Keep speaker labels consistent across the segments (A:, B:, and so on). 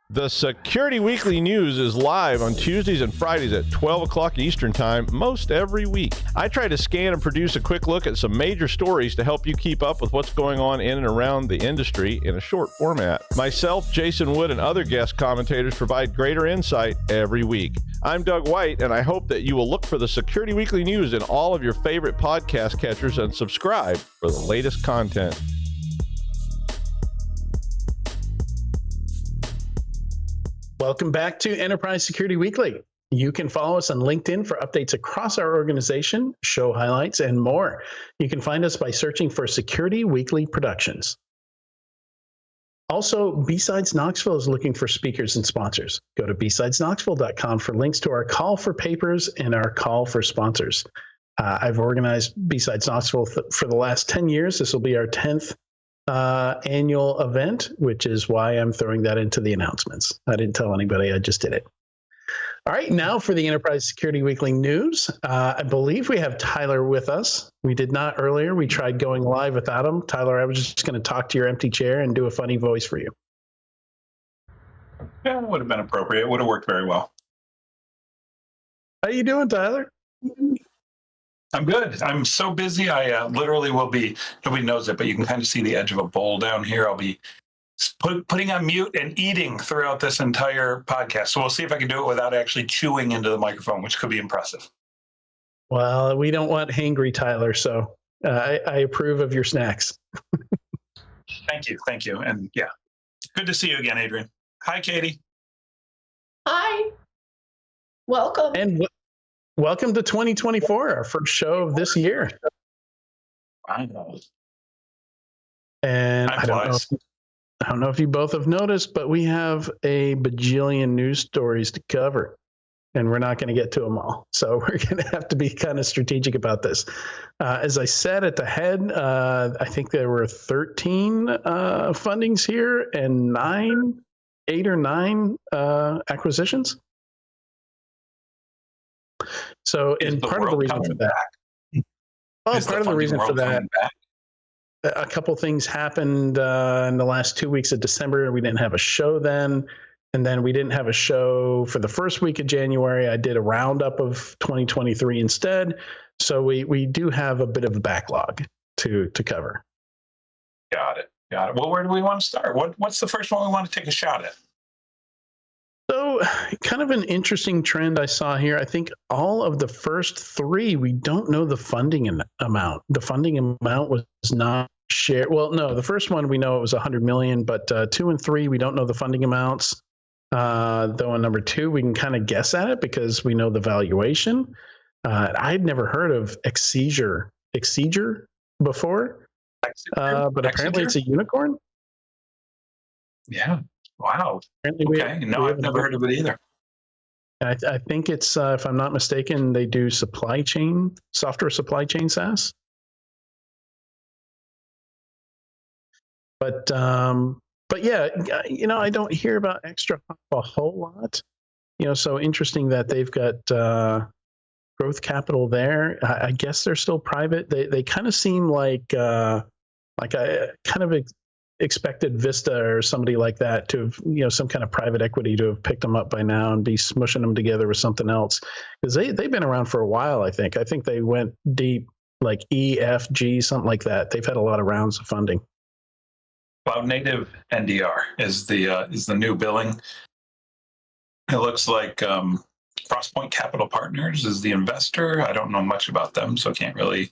A: The Security Weekly News is live on Tuesdays and Fridays at 12 o'clock Eastern Time most every week. I try to scan and produce a quick look at some major stories to help you keep up with what's going on in and around the industry in a short format. Myself, Jason Wood, and other guest commentators provide greater insight every week. I'm Doug White, and I hope that you will look for the Security Weekly News in all of your favorite podcast catchers and subscribe for the latest content.
B: Welcome back to Enterprise Security Weekly. You can follow us on LinkedIn for updates across our organization, show highlights, and more. You can find us by searching for Security Weekly Productions. Also, B-Sides Knoxville is looking for speakers and sponsors. Go to bsidesknoxville.com for links to our call for papers and our call for sponsors. I've organized B-Sides Knoxville for the last 10 years. This will be our 10th annual event, which is why I'm throwing that into the announcements. I didn't tell anybody, I just did it. All right, now for the Enterprise Security Weekly News. I believe we have Tyler with us. We did not earlier. We tried going live without him. Tyler, I was just going to talk to your empty chair and do a funny voice for you.
C: Yeah, it would have been appropriate. It would have worked very well.
B: How you doing, Tyler?
C: I'm good. I'm so busy. I literally will be, nobody knows it, but you can kind of see the edge of a bowl down here. I'll be putting on mute and eating throughout this entire podcast. So we'll see if I can do it without actually chewing into the microphone, which could be impressive.
B: Well, we don't want hangry Tyler, so I approve of your snacks.
C: Thank you. Thank you. And yeah, good to see you again, Adrian. Hi, Katie.
D: Hi. Welcome.
B: And welcome to 2024, our first show of this year.
C: I know.
B: And I don't know if you both have noticed, but we have a bajillion news stories to cover, and we're not going to get to them all. So we're going to have to be kind of strategic about this. As I said at the head, I think there were 13 fundings here and 8 or 9 acquisitions. So, and part of the reason for that, part of the reason for that, a couple things happened in the last 2 weeks of December. We didn't have a show then, and then we didn't have a show for the first week of January. I did a roundup of 2023 instead. So we do have a bit of a backlog to cover.
C: Got it. Well, where do we want to start? What's the first one we want to take a shot at?
B: So kind of an interesting trend I saw here. I think all of the first 3, we don't know the funding amount. The funding amount was not shared. Well, no, the first one we know it was 100 million, but 2 and 3, we don't know the funding amounts. Though on number 2, we can kind of guess at it because we know the valuation. I'd never heard of Exeger before, but apparently it's a unicorn.
C: Yeah. Wow. Okay. No, I've never heard of it either.
B: I think it's, if I'm not mistaken, they do software supply chain SaaS. But yeah, I don't hear about Extra Hop a whole lot. So interesting that they've got growth capital there. I guess they're still private. They kind of seem like I kind of expected Vista or somebody like that to have, some kind of private equity to have picked them up by now and be smushing them together with something else, because they've been around for a while. I think they went deep, like EFG, something like that. They've had a lot of rounds of funding.
C: Cloud Native NDR is the new billing. It looks like Crosspoint Capital Partners is the investor. I don't know much about them, so can't really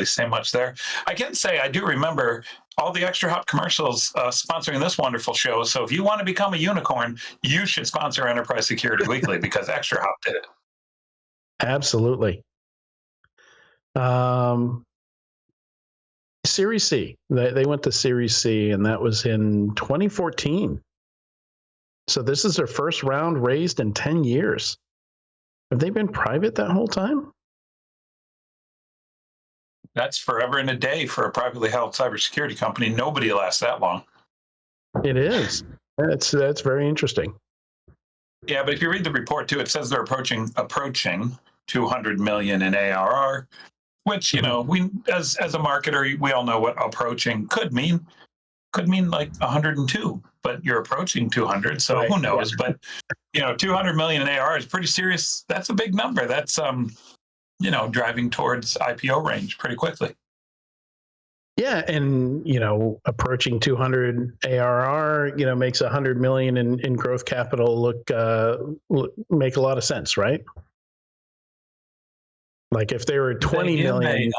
C: say much there. I can say I do remember all the Extra Hop commercials sponsoring this wonderful show. So if you want to become a unicorn, you should sponsor Enterprise Security Weekly because Extra Hop did it.
B: Absolutely. Series C. They went to Series C, and that was in 2014. So this is their first round raised in 10 years. Have they been private that whole time?
C: That's forever and a day for a privately held cybersecurity company. Nobody lasts that long.
B: It is. That's very interesting.
C: Yeah, but if you read the report too, it says they're approaching 200 million in ARR, which we as a marketer we all know what approaching could mean. could mean like 102, but you're approaching 200. So
B: Right,
C: who knows? But 200 million in ARR is pretty serious. That's a big number. That's driving towards IPO range pretty quickly.
B: Yeah, and approaching 200 ARR, makes 100 million in growth capital make a lot of sense, right? Like if they were 20 million,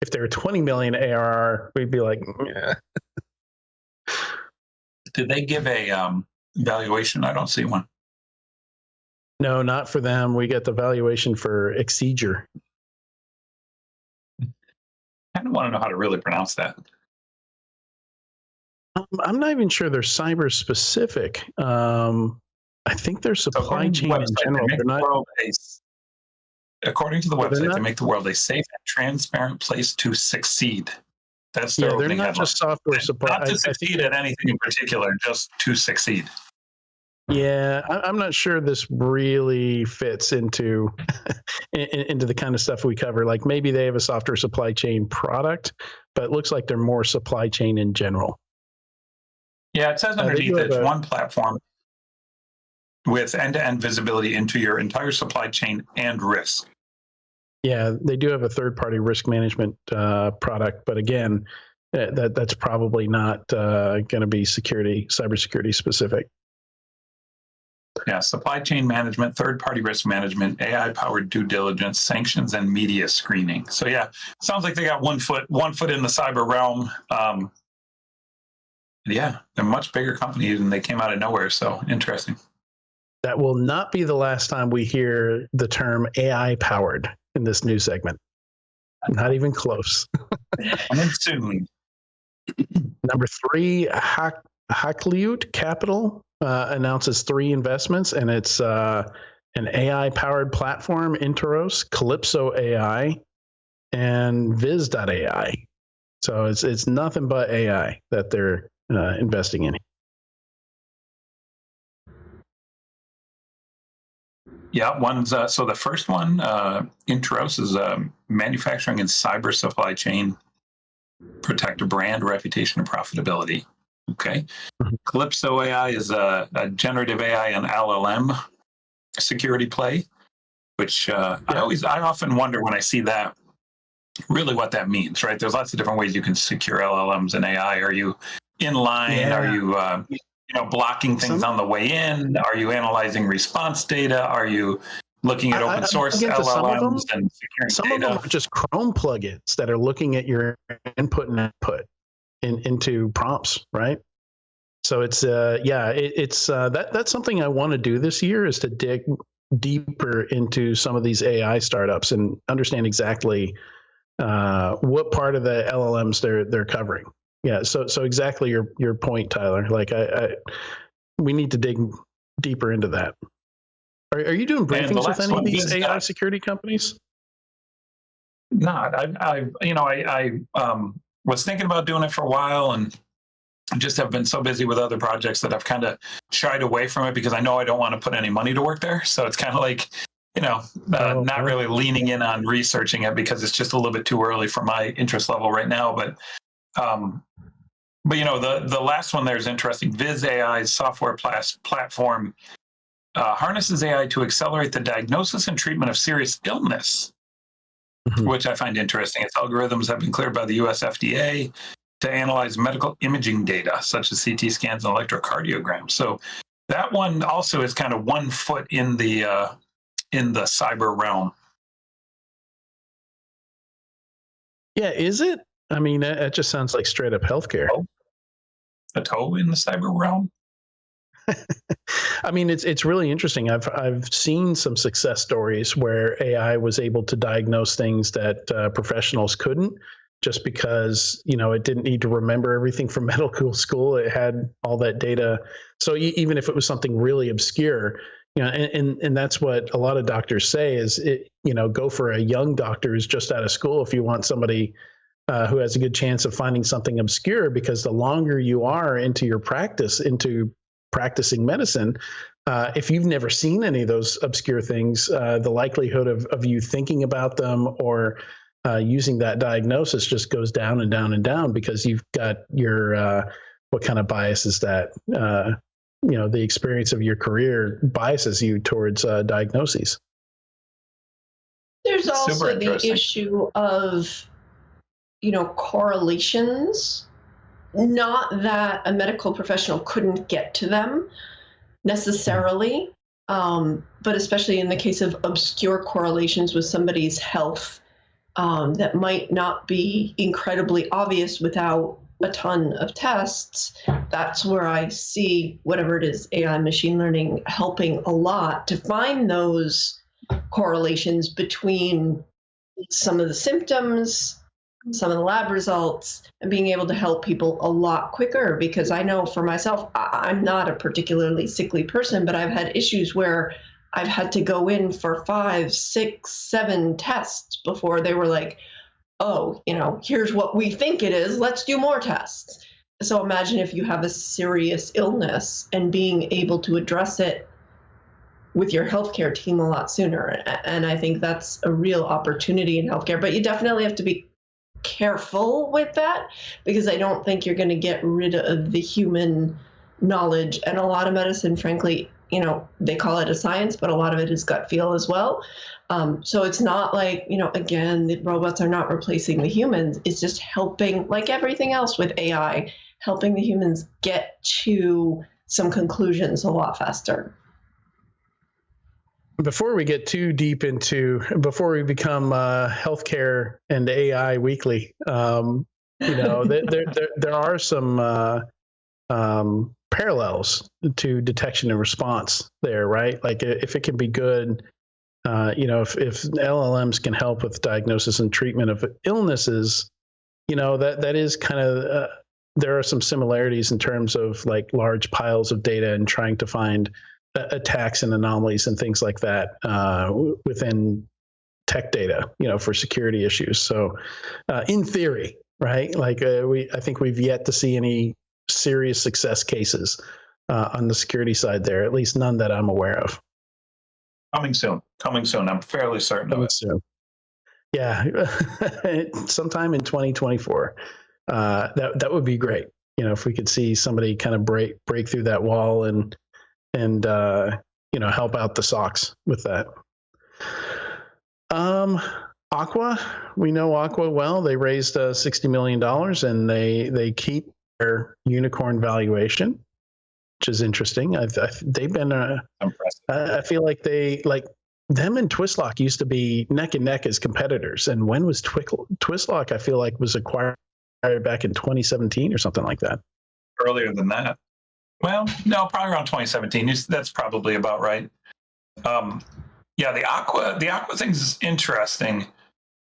B: if they were 20 million ARR, we'd be like, yeah.
C: Did they give a valuation? I don't see one.
B: No, not for them. We get the valuation for Exceger.
C: I don't want to know how to really pronounce that.
B: I'm not even sure they're cyber specific. I think they're supply chain in general. They're not.
C: According to the website, they make the world a safe and transparent place to succeed. That's their
B: they're not just software supply.
C: Not to succeed at anything in particular, just to succeed.
B: Yeah, I'm not sure this really fits into into the kind of stuff we cover. Like maybe they have a software supply chain product, but it looks like they're more supply chain in general.
C: Yeah, it says underneath it's one platform with end-to-end visibility into your entire supply chain and risk.
B: Yeah, they do have a third-party risk management product, but again, that's probably not going to be cybersecurity specific.
C: Yeah, supply chain management, third-party risk management, AI-powered due diligence, sanctions, and media screening. So yeah, sounds like they got one foot in the cyber realm. Yeah, they're a much bigger company and they came out of nowhere. So interesting.
B: That will not be the last time we hear the term AI-powered in this news segment. Not even close.
C: Coming soon.
B: Number 3, Hakliut Capital announces 3 investments, and it's an AI-powered platform, Interos, Calypso AI, and Viz.ai. So it's nothing but AI that they're investing in.
C: Yeah, so the first one, Interos, is manufacturing and cyber supply chain, protect brand reputation and profitability. Okay. Mm-hmm. Calypso AI is a generative AI and LLM security play, which I often wonder when I see that, really what that means, right? There's lots of different ways you can secure LLMs and AI. Are you inline? Yeah. Are you blocking things on the way in? Are you analyzing response data? Are you looking at open source LLMs and securing
B: some
C: data?
B: Of them are just Chrome plugins that are looking at your input and output into prompts, right? So it's that's something I want to do this year, is to dig deeper into some of these AI startups and understand exactly what part of the LLMs they're covering. Yeah, so exactly your point, Tyler. Like we need to dig deeper into that. Are you doing briefings with any of these AI security companies?
C: Not. I was thinking about doing it for a while, and just have been so busy with other projects that I've kind of shied away from it because I know I don't want to put any money to work there. So it's kind of like, not really leaning in on researching it because it's just a little bit too early for my interest level right now. But the last one there is interesting. Viz AI's software platform harnesses AI to accelerate the diagnosis and treatment of serious illness, which I find interesting. Its algorithms have been cleared by the US FDA to analyze medical imaging data, such as CT scans and electrocardiograms. So that one also is kind of one foot in the cyber realm.
B: Yeah, is it? I mean, that just sounds like straight up healthcare.
C: A toe in the cyber realm?
B: I mean, it's really interesting. I've seen some success stories where AI was able to diagnose things that professionals couldn't, just because it didn't need to remember everything from medical school. It had all that data. So even if it was something really obscure, and that's what a lot of doctors say is, go for a young doctor who's just out of school if you want somebody who has a good chance of finding something obscure, because the longer you are into your practice, into practicing medicine, if you've never seen any of those obscure things, the likelihood of you thinking about them or using that diagnosis just goes down and down and down because you've got your what kind of bias is that? The experience of your career biases you towards diagnoses.
D: There's also
C: Super
D: the
C: interesting.
D: issue of, correlations. Not that a medical professional couldn't get to them necessarily, but especially in the case of obscure correlations with somebody's health that might not be incredibly obvious without a ton of tests. That's where I see whatever it is, AI, machine learning, helping a lot to find those correlations between some of the symptoms, some of the lab results, and being able to help people a lot quicker. Because I know for myself, I'm not a particularly sickly person, but I've had issues where I've had to go in for 5, 6, 7 tests before they were like, oh, here's what we think it is, let's do more tests. So imagine if you have a serious illness and being able to address it with your healthcare team a lot sooner. And I think that's a real opportunity in healthcare, but you definitely have to be careful with that, because I don't think you're going to get rid of the human knowledge. And a lot of medicine, frankly, they call it a science, but a lot of it is gut feel as well. So it's not like, again, the robots are not replacing the humans. It's just helping, like everything else with AI, helping the humans get to some conclusions a lot faster.
B: Before we get too deep before we become healthcare and AI weekly, there are some parallels to detection and response there, right? Like if it can be good, if LLMs can help with diagnosis and treatment of illnesses, that is kind of, there are some similarities in terms of like large piles of data and trying to find attacks and anomalies and things like that within tech data, for security issues. So in theory, right, like I think we've yet to see any serious success cases on the security side there, at least none that I'm aware of.
C: Coming soon. I'm fairly certain of it.
B: Soon. Yeah, sometime in 2024. That would be great. If we could see somebody kind of break through that wall and help out the SOCs with that. Aqua, we know Aqua well. They raised $60 million and they keep their unicorn valuation, which is interesting. They've been I feel like them and Twistlock used to be neck and neck as competitors. And when was Twistlock? I feel like was acquired back in 2017 or something like that.
C: Earlier than that. Well, no, probably around 2017. That's probably about right. Yeah, the Aqua thing is interesting.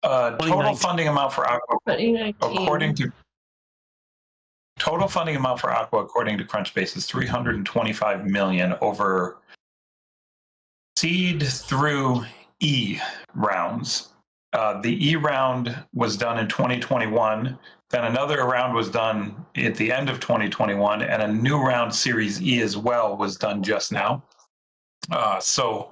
C: Total funding amount for Aqua, according to Crunchbase, is $325 million over seed through E rounds. The E round was done in 2021. Then another round was done at the end of 2021, and a new round, Series E as well, was done just now. So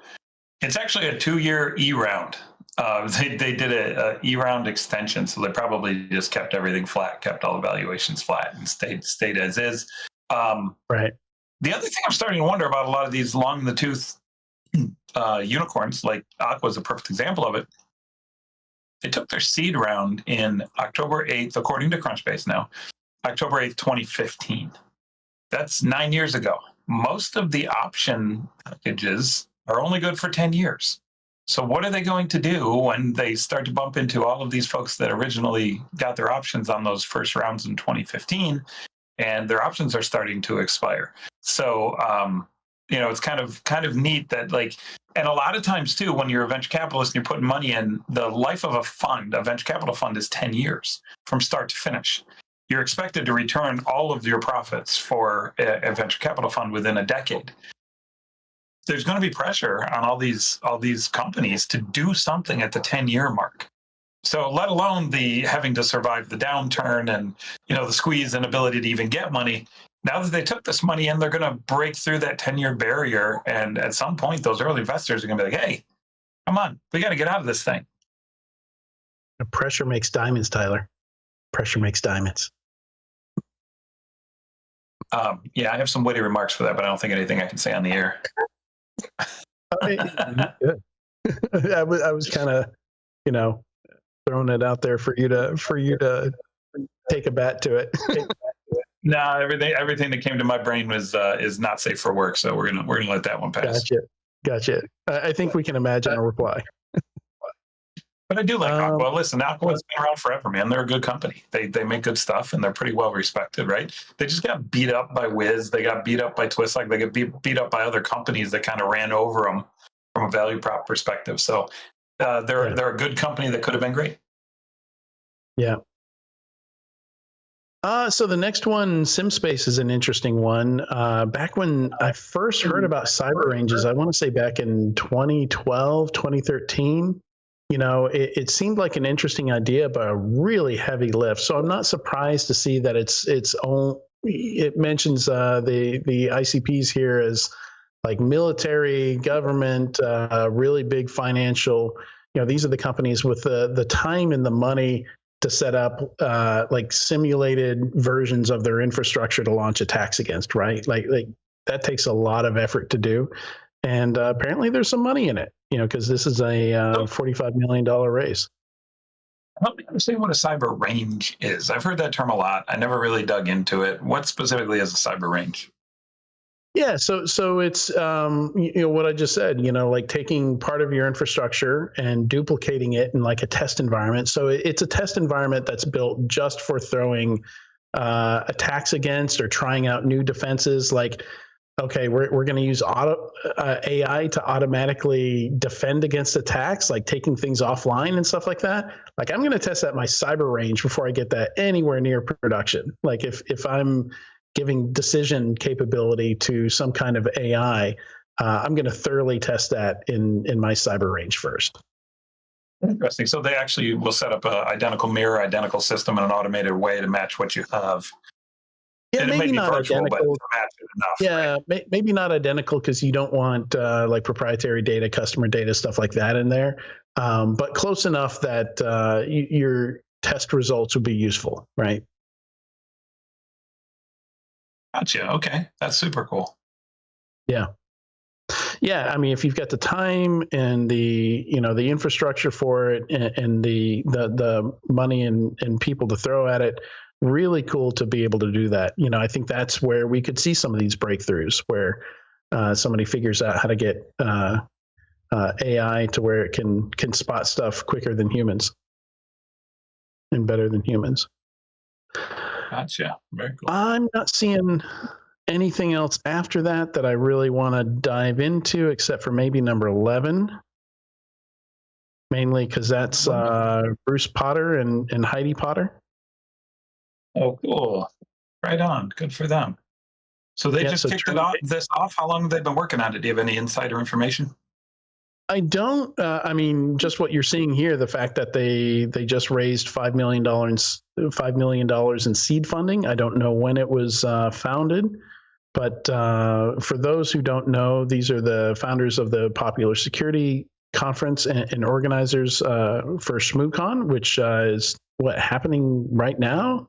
C: it's actually a 2-year E round. They did a E round extension, so they probably just kept everything flat, kept all the valuations flat, and stayed as is.
B: Right.
C: The other thing I'm starting to wonder about a lot of these long in the tooth unicorns, like Aqua is a perfect example of it. They took their seed round in October 8th, according to Crunchbase now, October 8th, 2015. That's 9 years ago. Most of the option packages are only good for 10 years. So what are they going to do when they start to bump into all of these folks that originally got their options on those first rounds in 2015, and their options are starting to expire? So, it's kind of neat that, like, and a lot of times too, when you're a venture capitalist and you're putting money in, the life of a venture capital fund is 10 years from start to finish. You're expected to return all of your profits for a venture capital fund within a decade. There's going to be pressure on all these companies to do something at the 10-year mark. So let alone the having to survive the downturn and, the squeeze and ability to even get money. Now that they took this money in, they're going to break through that 10-year barrier. And at some point, those early investors are going to be like, hey, come on, we got to get out of this thing.
B: Pressure makes diamonds, Tyler. Pressure makes diamonds.
C: Yeah, I have some witty remarks for that, but I don't think anything I can say on the air.
B: Good. I was kind of, throwing it out there for you to take a bat to it.
C: No, everything that came to my brain was is not safe for work, so we're gonna let that one pass.
B: Gotcha. I think we can imagine a reply.
C: But I do like Aqua. Listen, Aqua's been around forever, man. They're a good company. They make good stuff, and they're pretty well respected, right? They just got beat up by Wiz. They got beat up by Twistlock. They got beat up by other companies that kind of ran over them from a value prop perspective. So they're a good company that could have been great.
B: Yeah. So the next one, SimSpace, is an interesting one. Back when I first heard about cyber ranges, I want to say back in 2012, 2013, it seemed like an interesting idea, but a really heavy lift. So I'm not surprised to see that it mentions the ICPs here as like military, government, really big financial. These are the companies with the time and the money to set up like simulated versions of their infrastructure to launch attacks against, right? Like that takes a lot of effort to do. And apparently there's some money in it, because this is a $45 million raise.
C: Help me understand what a cyber range is. I've heard that term a lot. I never really dug into it. What specifically is a cyber range?
B: Yeah, so it's what I just said, like taking part of your infrastructure and duplicating it in like a test environment. So it's a test environment that's built just for throwing attacks against or trying out new defenses. Like, okay, we're going to use AI to automatically defend against attacks, like taking things offline and stuff like that. Like, I'm going to test that my cyber range before I get that anywhere near production. Like if I'm giving decision capability to some kind of AI, I'm going to thoroughly test that in my cyber range first.
C: Interesting. So they actually will set up an identical mirror, identical system in an automated way to match what you have.
B: Yeah,
C: and
B: maybe not
C: virtual,
B: identical.
C: But to match it enough,
B: yeah,
C: right?
B: Maybe not identical because you don't want like proprietary data, customer data, stuff like that in there. But close enough that your test results would be useful, right?
C: Gotcha. Okay, that's super cool.
B: Yeah. I mean, if you've got the time and the infrastructure for it and the money and people to throw at it, really cool to be able to do that. I think that's where we could see some of these breakthroughs where somebody figures out how to get AI to where it can spot stuff quicker than humans and better than humans.
C: Gotcha. Very cool.
B: I'm not seeing anything else after that I really want to dive into, except for maybe number 11, mainly because that's Bruce Potter and Heidi Potter.
C: Oh, cool. Right on. Good for them. So they just kicked this off. How long have they been working on it? Do you have any insider information?
B: I don't. I mean, just what you're seeing here, the fact that they just raised $5 million in seed funding. I don't know when it was founded, but for those who don't know, these are the founders of the Popular Security Conference and organizers for ShmooCon, which is happening right now,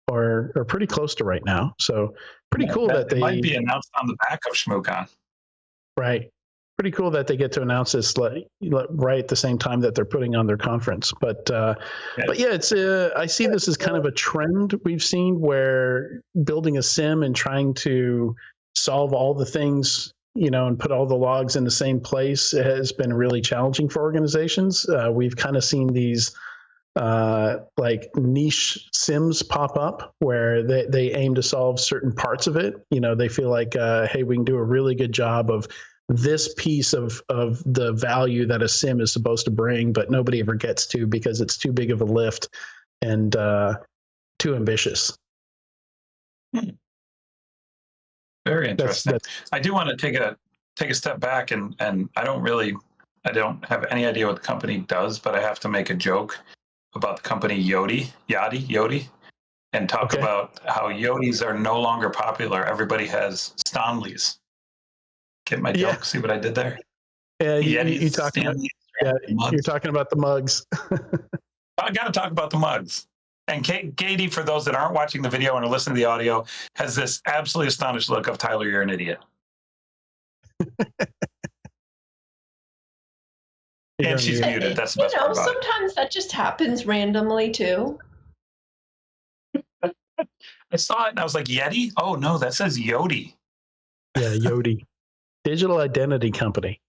B: or pretty close to right now. So pretty cool that they
C: might be announced on the back of ShmooCon.
B: Right. Pretty cool that they get to announce this right at the same time that they're putting on their conference. But yeah, it's I see this as kind of a trend we've seen where building a sim and trying to solve all the things, and put all the logs in the same place has been really challenging for organizations. We've kind of seen these like niche sims pop up where they aim to solve certain parts of it. They feel like, hey, we can do a really good job of this piece of the value that a sim is supposed to bring, but nobody ever gets to because it's too big of a lift and too ambitious.
C: Very interesting. I do want to take a step back and I don't have any idea what the company does, but I have to make a joke about the company Yoti, and talk about how Yotis are no longer popular. Everybody has Stanleys. Get my joke? See what I did there?
B: Yeah, you're talking about the mugs.
C: I got to talk about the mugs. And Katie, for those that aren't watching the video and are listening to the audio, has this absolutely astonished look of Tyler, you're an idiot. And she's muted. That's the best part about
D: sometimes that just happens randomly too.
C: I saw it and I was like, Yeti? Oh no, that says Yodi.
B: Yeah, Yodi. Digital Identity Company.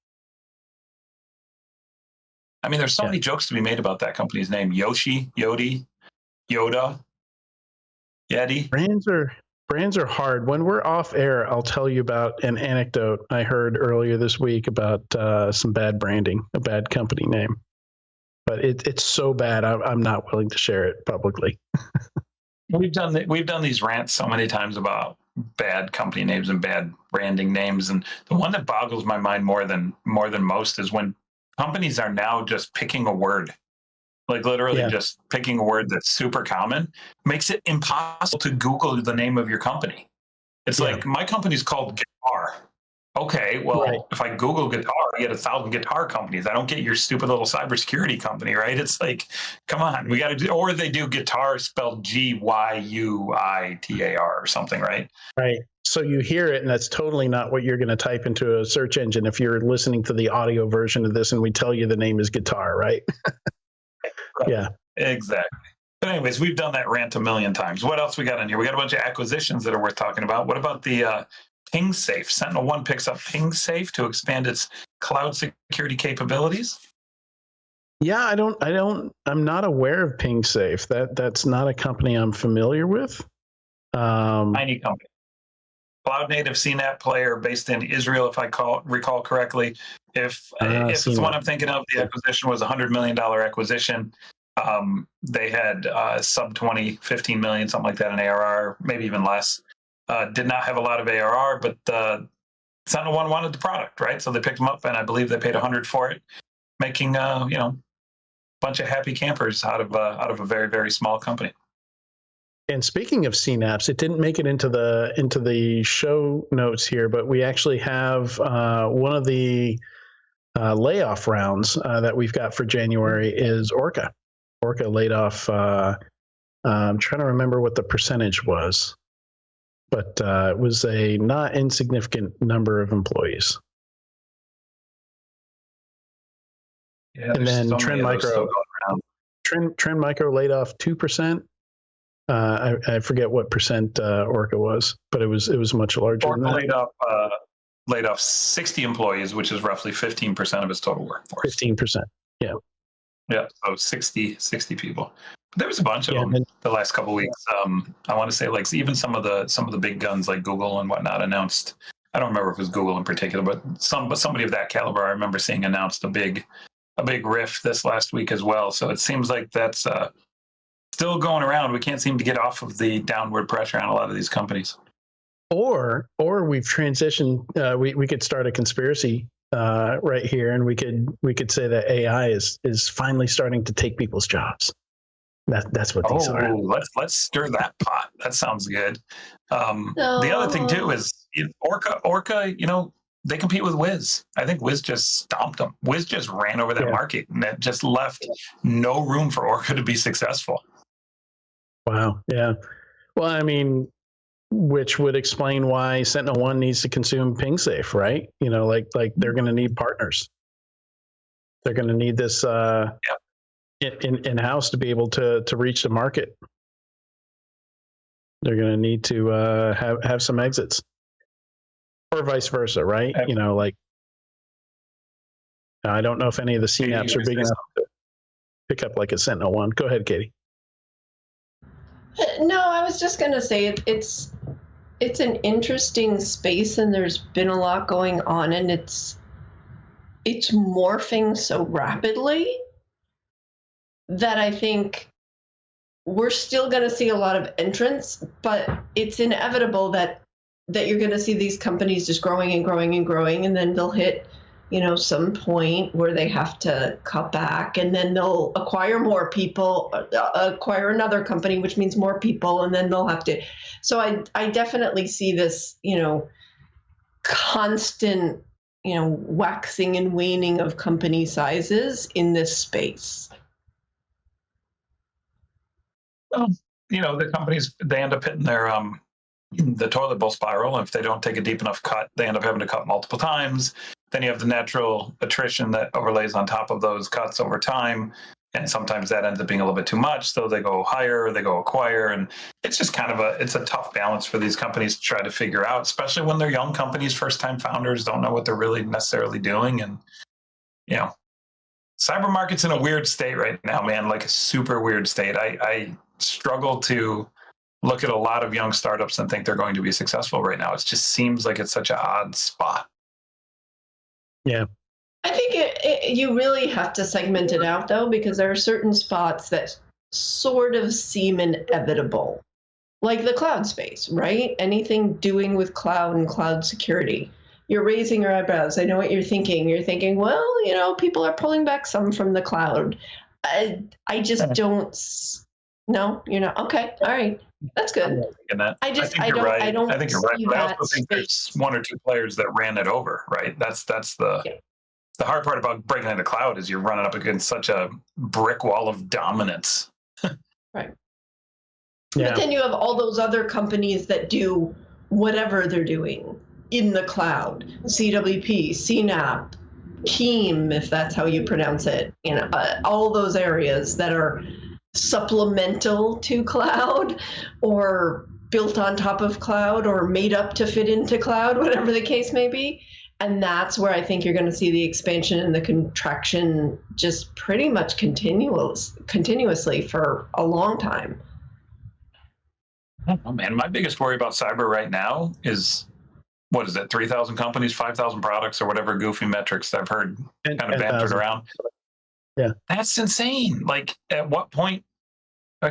C: I mean, there's so many jokes to be made about that company's name. Yoshi, Yodi, Yoda, Yeti.
B: Brands are hard. When we're off air, I'll tell you about an anecdote I heard earlier this week about some bad branding, a bad company name. But it's so bad, I'm not willing to share it publicly.
C: We've done these rants so many times about bad company names and bad branding names, and the one that boggles my mind more than most is when companies are now just picking a word, like literally just picking a word that's super common, makes it impossible to Google the name of your company. It's like, my company's called Guitar. Okay, well, if I Google guitar, I get 1,000 guitar companies. I don't get your stupid little cybersecurity company, right? It's like, come on, we got to do, or they do guitar spelled GYUITAR or something, right?
B: Right. So you hear it, and that's totally not what you're going to type into a search engine if you're listening to the audio version of this and we tell you the name is guitar, right?
C: Right.
B: Yeah.
C: Exactly. But anyways, we've done that rant a million times. What else we got in here? We got a bunch of acquisitions that are worth talking about. What about the PingSafe? SentinelOne picks up PingSafe to expand its cloud security capabilities.
B: Yeah, I'm not aware of PingSafe. That's not a company I'm familiar with.
C: Tiny company. Cloud native CNAP player based in Israel, if I recall correctly. If it's the one I'm thinking of, the acquisition was a $100 million acquisition. They had sub 20, 15 million, something like that in ARR, maybe even less. Did not have a lot of ARR, but SentinelOne wanted the product, right? So they picked them up, and I believe they paid 100 for it, making a bunch of happy campers out of a very, very small company.
B: And speaking of CNAPs, it didn't make it into the show notes here, but we actually have one of the layoff rounds that we've got for January is Orca. Orca laid off. I'm trying to remember what the percentage was, but it was a not insignificant number of employees.
C: Yeah,
B: and then
C: so
B: Trend Micro laid off 2%. I forget what percent Orca was, but it was much larger.
C: Orca laid off 60 employees, which is roughly 15% of its total workforce.
B: 15%. Yeah.
C: Yeah. So 60 people. But there was a bunch of them the last couple of weeks. I want to say like even some of the big guns like Google and whatnot announced. I don't remember if it was Google in particular, but somebody of that caliber I remember seeing announced a big riff this last week as well. So it seems like that's still going around. We can't seem to get off of the downward pressure on a lot of these companies.
B: Or we've transitioned. We could start a conspiracy right here, and we could say that AI is finally starting to take people's jobs. That's what these are.
C: Let's stir that pot. That sounds good. The other thing too is Orca. They compete with Wiz. I think Wiz just stomped them. Wiz just ran over that market, and that just left no room for Orca to be successful.
B: Wow. Yeah. Well, I mean, which would explain why SentinelOne needs to consume PingSafe, right? Like they're going to need partners. They're going to need this in-house to be able to reach the market. They're going to need to have some exits, or vice versa, right? I don't know if any of the CNAPs are big enough to pick up like a SentinelOne. Go ahead, Katie.
D: No, I was just going to say it's an interesting space, and there's been a lot going on, and it's morphing so rapidly that I think we're still going to see a lot of entrants, but it's inevitable that you're going to see these companies just growing and growing and growing, and then they'll hit some point where they have to cut back, and then they'll acquire more people, acquire another company, which means more people, and then they'll have to. So I definitely see this, constant, waxing and waning of company sizes in this space.
C: The companies, they end up hitting their the toilet bowl spiral. And if they don't take a deep enough cut, they end up having to cut multiple times. Then you have the natural attrition that overlays on top of those cuts over time. And sometimes that ends up being a little bit too much. So they go hire, or they go acquire. And it's just kind of it's a tough balance for these companies to try to figure out, especially when they're young companies, first-time founders, don't know what they're really necessarily doing. And, cyber market's in a weird state right now, man, like a super weird state. I struggle to look at a lot of young startups and think they're going to be successful right now. It just seems like it's such an odd spot.
B: Yeah.
D: I think you really have to segment it out, though, because there are certain spots that sort of seem inevitable, like the cloud space, right? Anything doing with cloud and cloud security. You're raising your eyebrows. I know what you're thinking. You're thinking, well, people are pulling back some from the cloud. I just don't. No, you're not. Okay, all right, that's good. I think you're right. I think you're right. But I also think there's one or two players that ran it over, right? That's the hard part about breaking into cloud is you're running up against such a brick wall of dominance. Right. Yeah. But then you have all those other companies that do whatever they're doing in the cloud. CWP, CNAP, Keem, if that's how you pronounce it. All those areas that are supplemental to cloud or built on top of cloud or made up to fit into cloud, whatever the case may be. And that's where I think you're going to see the expansion and the contraction just pretty much continuously for a long time.
C: Oh man, my biggest worry about cyber right now is, what is it, 3,000 companies, 5,000 products, or whatever goofy metrics I've heard kind of bantered around.
B: Yeah.
C: That's insane. Like, at what point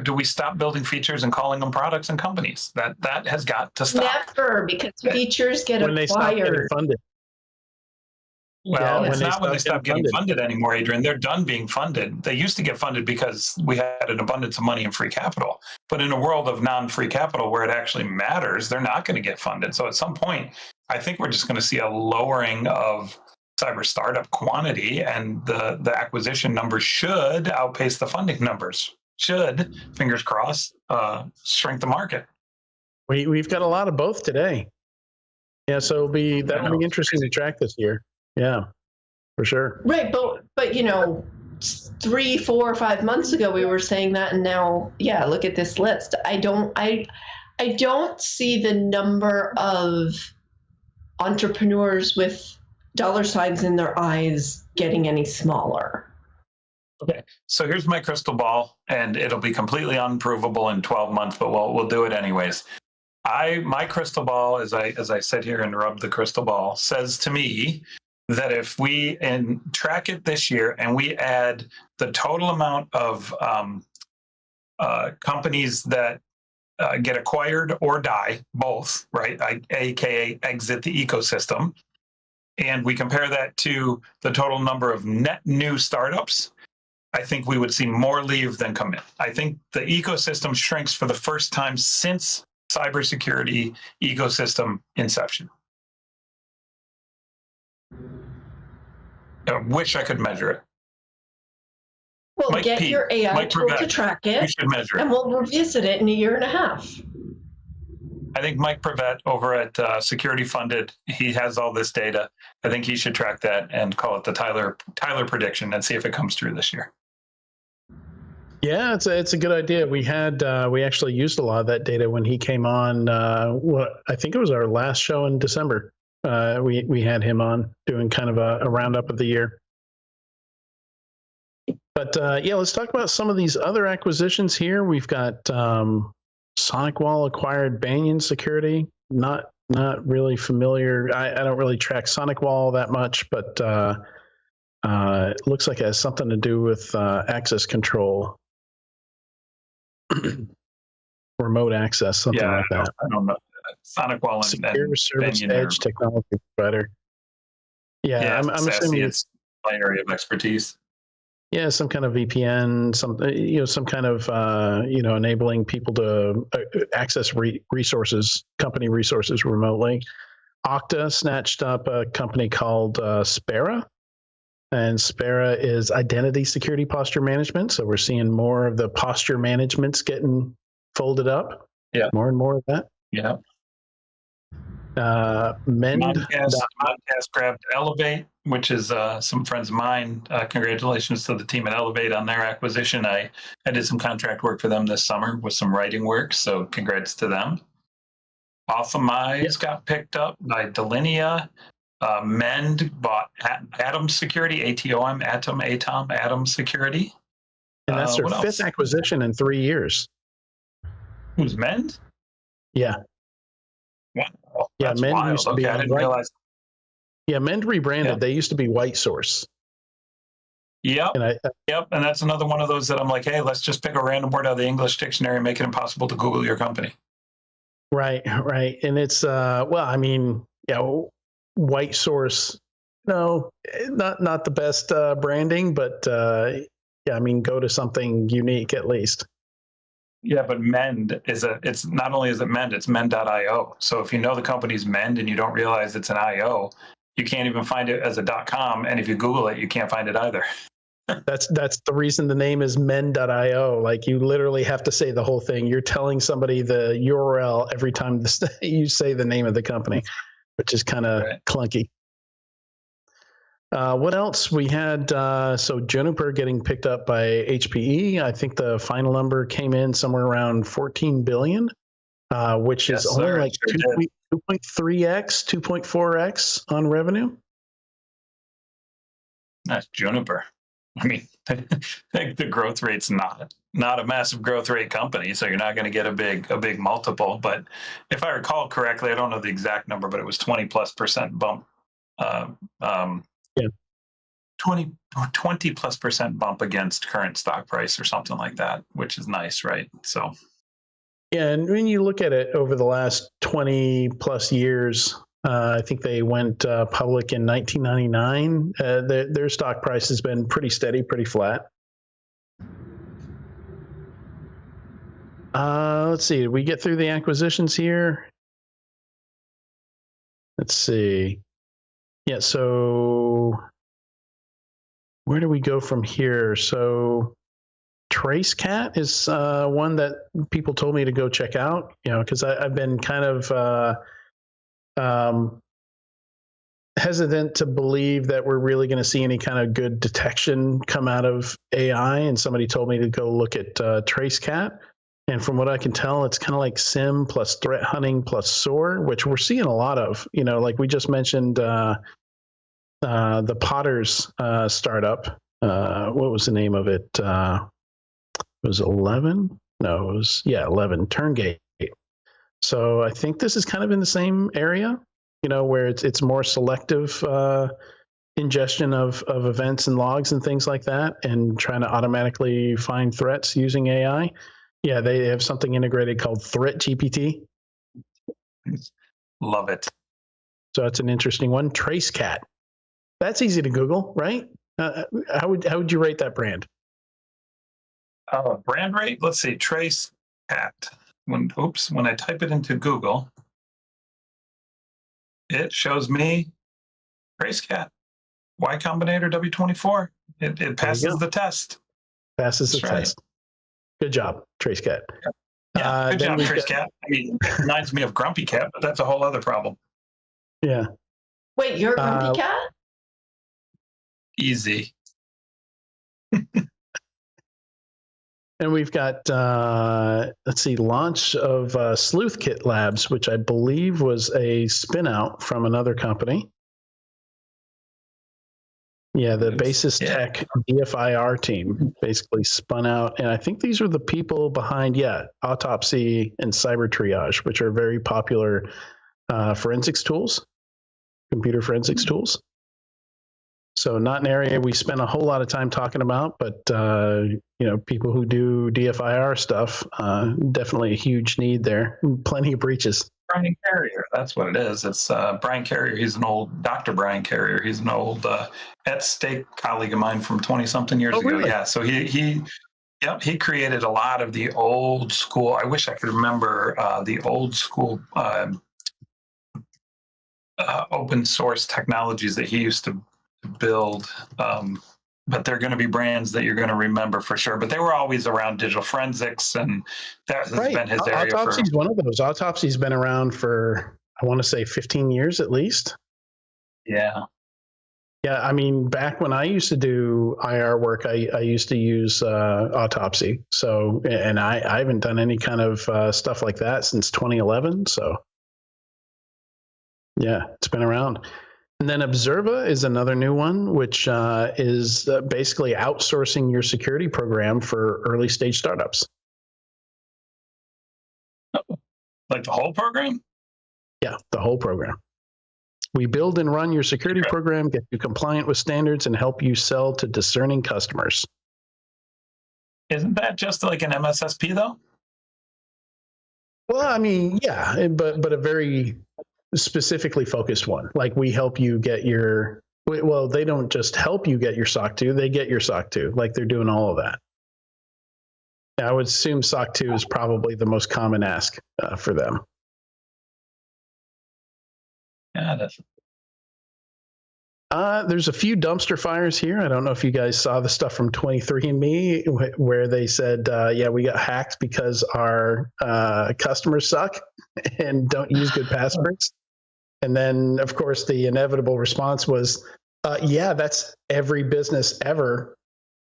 C: do we stop building features and calling them products and companies? That has got to stop.
D: Never, because features get acquired.
B: They stop getting funded.
C: Well, it's not when they stop getting funded anymore, Adrian. They're done being funded. They used to get funded because we had an abundance of money and free capital. But in a world of non-free capital where it actually matters, they're not going to get funded. So at some point, I think we're just going to see a lowering of cyber startup quantity, and the acquisition numbers should outpace the funding numbers. Should, fingers crossed, shrink the market.
B: We've got a lot of both today. Yeah, so that'll be interesting to track this year. Yeah, for sure.
D: Right, but 3, 4, 5 months ago we were saying that, and now, look at this list. I don't see the number of entrepreneurs with dollar signs in their eyes getting any smaller.
C: Okay, so here's my crystal ball, and it'll be completely unprovable in 12 months, but we'll do it anyways. My crystal ball, as I sit here and rub the crystal ball, says to me that if we track it this year and we add the total amount of companies that get acquired or die, both, right, aka exit the ecosystem, and we compare that to the total number of net new startups, I think we would see more leave than come in. I think the ecosystem shrinks for the first time since cybersecurity ecosystem inception. I wish I could measure it.
D: Well, get your AI tool to track it, and we'll revisit it in a year and a half.
C: I think Mike Prevett over at Security Funded, he has all this data. I think he should track that and call it the Tyler prediction and see if it comes true this year.
B: Yeah, it's a good idea. We actually used a lot of that data when he came on. I think it was our last show in December. We had him on doing kind of a roundup of the year. But let's talk about some of these other acquisitions here. We've got SonicWall acquired Banyan Security. Not really familiar. I don't really track SonicWall that much, but it looks like it has something to do with access control, remote access, something like that.
C: I don't know. SonicWall and
B: Secure Service Edge technology provider. Yeah, I'm assuming it's
C: my area of expertise.
B: Yeah, some kind of VPN, some kind of enabling people to access company resources remotely. Okta snatched up a company called Spera. and Spera is identity security posture management. So we're seeing more of the posture managements getting folded up.
C: Yeah.
B: More and more of that.
C: Yeah.
B: Mend.
C: Modcast grabbed Elevate, which is some friends of mine. Congratulations to the team at Elevate on their acquisition. I did some contract work for them this summer with some writing work, so congrats to them. Optimize got picked up by Delinea. Mend bought Atom Security, Atom Security.
B: And that's their fifth acquisition in 3 years.
C: Who's Mend?
B: Yeah.
C: Wow.
B: Yeah,
C: That's
B: Mend
C: wild.
B: used to
C: Okay,
B: be
C: I didn't realize.
B: Yeah, Mend rebranded.
C: Yeah.
B: They used to be White Source.
C: Yep.
B: And
C: Yep. And that's another one of those that I'm like, hey, let's just pick a random word out of the English dictionary and make it impossible to Google your company.
B: Right. And it's White Source. No, not the best branding, but go to something unique at least.
C: Yeah, but Mend it's not only is it Mend, it's Mend.io. So if you know the company's Mend and you don't realize it's an IO, you can't even find it as a .com. And if you Google it, you can't find it either.
B: That's the reason the name is Mend.io. Like you literally have to say the whole thing. You're telling somebody the URL every time you say the name of the company, which is kind of clunky. What else? We had so Juniper getting picked up by HPE. I think the final number came in somewhere around 14 billion, which is only like 2.3x, 2.4x on revenue.
C: That's Juniper. I mean, the growth rate's not a massive growth rate company, so you're not going to get a big multiple. But if I recall correctly, I don't know the exact number, but it was 20+% bump. 20+% bump against current stock price or something like that, which is nice, right? So
B: yeah, and when you look at it over the last 20 plus years, I think they went public in 1999. Their stock price has been pretty steady, pretty flat. Let's see, did we get through the acquisitions here? Let's see. Yeah, so where do we go from here? So TraceCat is one that people told me to go check out, because I've been kind of hesitant to believe that we're really going to see any kind of good detection come out of AI. And somebody told me to go look at TraceCat. And from what I can tell, it's kind of like SIM plus threat hunting plus SOAR, which we're seeing a lot of. Like we just mentioned the Potters startup. What was the name of it? It was 11? No, it was 11. Turngate. So I think this is kind of in the same area, where it's more selective ingestion of events and logs and things like that, and trying to automatically find threats using AI. Yeah, they have something integrated called Threat GPT.
C: Love it.
B: So that's an interesting one. TraceCat. That's easy to Google, right? How would you rate that brand?
C: Brand rate? Let's see. TraceCat. When I type it into Google, it shows me TraceCat. Y Combinator W24. It passes the test.
B: Passes the test. Good job, TraceCat.
C: Yeah, good job, TraceCat. I mean, it reminds me of Grumpy Cat, but that's a whole other problem.
B: Yeah.
D: Wait, you're Grumpy Cat?
C: Easy.
B: And we've got, launch of SleuthKit Labs, which I believe was a spin out from another company. Yeah, the Basis Tech DFIR team basically spun out. And I think these are the people behind, Autopsy and Cyber Triage, which are very popular forensics tools, computer forensics tools. So not an area we spend a whole lot of time talking about, but people who do DFIR stuff, definitely a huge need there. Plenty of breaches.
C: Brian Carrier, that's what it is. It's Brian Carrier. He's an old Dr. Brian Carrier. He's an old at stake colleague of mine from 20-something years ago.
B: Really?
C: Yeah. So he created a lot of the old school. I wish I could remember the old school open source technologies that he used to to build. But they're going to be brands that you're going to remember for sure. But they were always around digital forensics, and that has been his area.
B: Autopsy's one of those. Autopsy's been around for, I want to say, 15 years at least.
C: Yeah.
B: Yeah, I mean, back when I used to do IR work, I used to use Autopsy. So, and I haven't done any kind of stuff like that since 2011. So, yeah, it's been around. And then Observa is another new one, which is basically outsourcing your security program for early stage startups.
C: Like the whole program?
B: Yeah, the whole program. We build and run your security program, get you compliant with standards, and help you sell to discerning customers.
C: Isn't that just like an MSSP though?
B: Well, I mean, yeah, but a very specifically focused one. Like, we help you get your, well, they don't just help you get your SOC 2, they get your SOC 2. Like, they're doing all of that. I would assume SOC 2 is probably the most common ask for them.
C: Yeah, that's.
B: There's a few dumpster fires here. I don't know if you guys saw the stuff from 23andMe where they said, yeah, we got hacked because our customers suck and don't use good passwords. And then, of course, the inevitable response was, yeah, that's every business ever,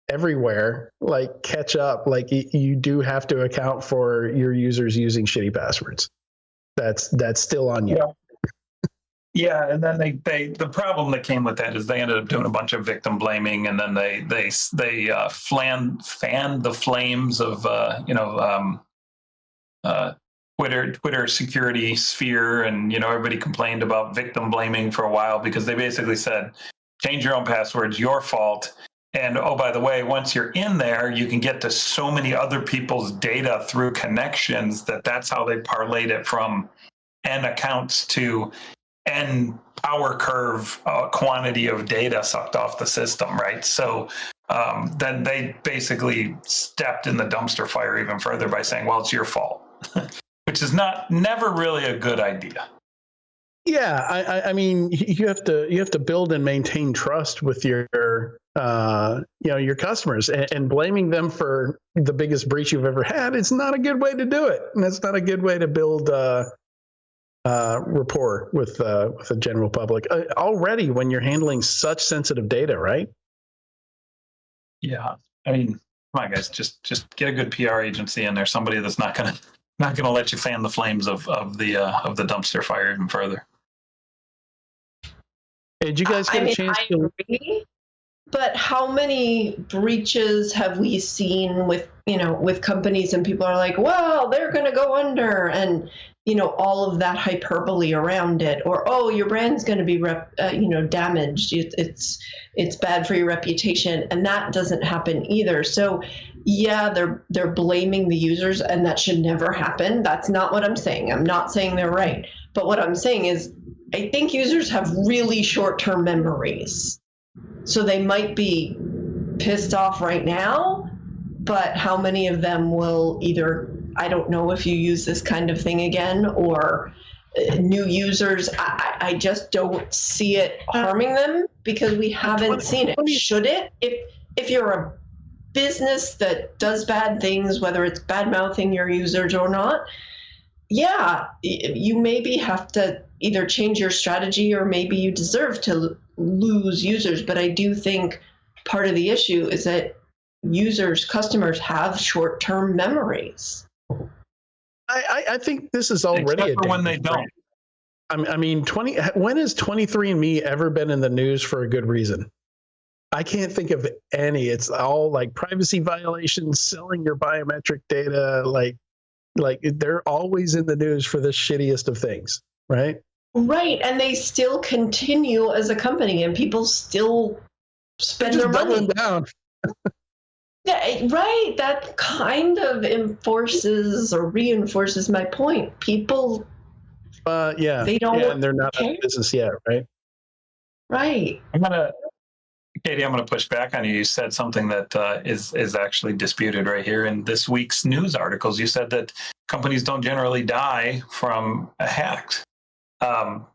B: everywhere. Like, catch up. Like, you do have to account for your users using shitty passwords. That's still on you.
C: Yeah. Yeah, and then they the problem that came with that is they ended up doing a bunch of victim blaming, and then they fanned the flames of Twitter security sphere, and everybody complained about victim blaming for a while because they basically said, change your own passwords, your fault. And oh, by the way, once you're in there, you can get to so many other people's data through connections that's how they parlayed it from N accounts to N power curve quantity of data sucked off the system, right? So then they basically stepped in the dumpster fire even further by saying, well, it's your fault, which is never really a good idea.
B: Yeah, I mean, you have to build and maintain trust with your your customers, and blaming them for the biggest breach you've ever had is not a good way to do it, and that's not a good way to build rapport with the general public already when you're handling such sensitive data, right?
C: Yeah, I mean, come on, guys, just get a good PR agency in there, somebody that's not gonna let you fan the flames of the dumpster fire even further.
B: Hey, did you guys get a chance to?
D: Agree, but how many breaches have we seen with companies, and people are like, well, they're going to go under, and all of that hyperbole around it, or oh, your brand's going to be damaged. It's bad for your reputation, and that doesn't happen either. So yeah, they're blaming the users, and that should never happen. That's not what I'm saying. I'm not saying they're right, but what I'm saying is I think users have really short-term memories. So they might be pissed off right now, but how many of them will either, I don't know if you use this kind of thing again, or new users, I just don't see it harming them because we haven't seen it. Should it? If you're a business that does bad things, whether it's bad-mouthing your users or not, yeah, you maybe have to either change your strategy, or maybe you deserve to lose users. But I do think part of the issue is that customers have short-term memories.
B: I think this is already
C: except for when they don't.
B: I mean, when has 23andMe ever been in the news for a good reason? I can't think of any. It's all like privacy violations, selling your biometric data, like they're always in the news for the shittiest of things, right?
D: Right, and they still continue as a company, and people still spend their money.
B: Down.
D: Yeah, right. That kind of enforces or reinforces my point. People,
B: yeah,
D: they don't.
B: Yeah, and they're not in business yet, right?
D: Right.
C: Katie, I'm gonna push back on you. You said something that is actually disputed right here in this week's news articles. You said that companies don't generally die from a hack.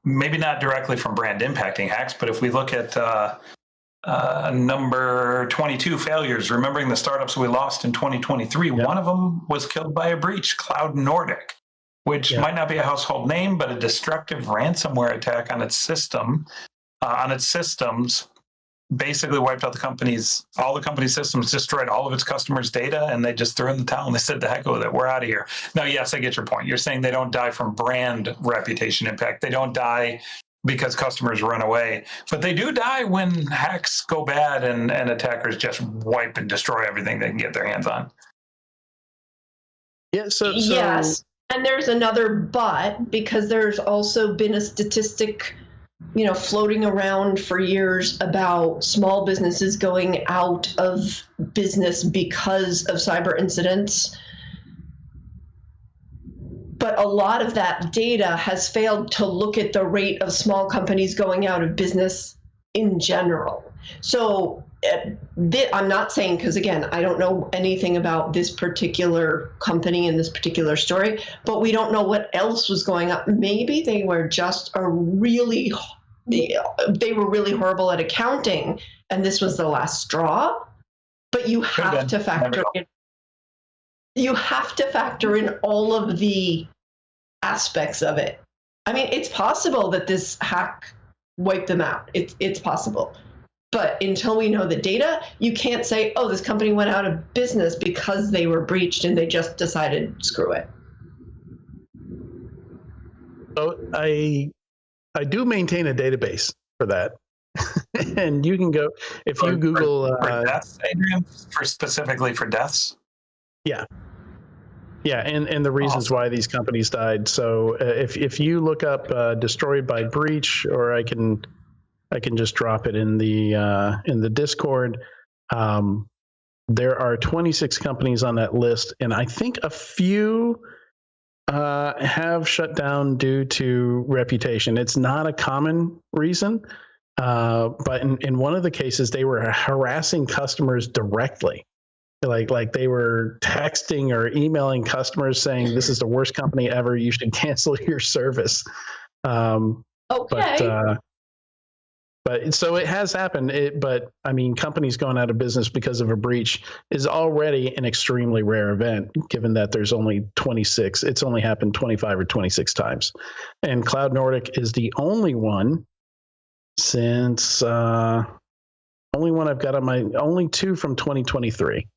C: Maybe not directly from brand impacting hacks, but if we look at Number 22, failures. Remembering the startups we lost in 2023.
B: Yeah.
C: One of them was killed by a breach, Cloud Nordic, which might not be a household name, but a destructive ransomware attack on its system, on its systems, basically wiped out all the company's systems, destroyed all of its customers' data, and they just threw in the towel and they said, the heck with it, we're out of here. Now, yes, I get your point. You're saying they don't die from brand reputation impact. They don't die because customers run away, but they do die when hacks go bad and attackers just wipe and destroy everything they can get their hands on.
B: Yeah, so
D: yes, and there's another but, because there's also been a statistic floating around for years about small businesses going out of business because of cyber incidents. But a lot of that data has failed to look at the rate of small companies going out of business in general. So I'm not saying, because again, I don't know anything about this particular company and this particular story, but we don't know what else was going on. Maybe they were just really horrible at accounting, and this was the last straw. But you have to factor in. You have to factor in all of the aspects of it. I mean, it's possible that this hack wiped them out. It's possible. But until we know the data, you can't say, oh, this company went out of business because they were breached and they just decided, screw it.
B: So I do maintain a database for that. And you can go, if you Google...
C: For deaths, Adrian? Specifically for deaths?
B: Yeah. Yeah, and the reasons why these companies died. So if you look up destroyed by breach, or I can just drop it in the Discord. There are 26 companies on that list, and I think a few have shut down due to reputation. It's not a common reason, but in one of the cases, they were harassing customers directly. Like they were texting or emailing customers saying, this is the worst company ever, you should cancel your service.
D: Okay.
B: But so it has happened. But I mean, companies going out of business because of a breach is already an extremely rare event, given that there's only 26. It's only happened 25 or 26 times. And Cloud Nordic is the only one since, only one I've got on only two from 2023.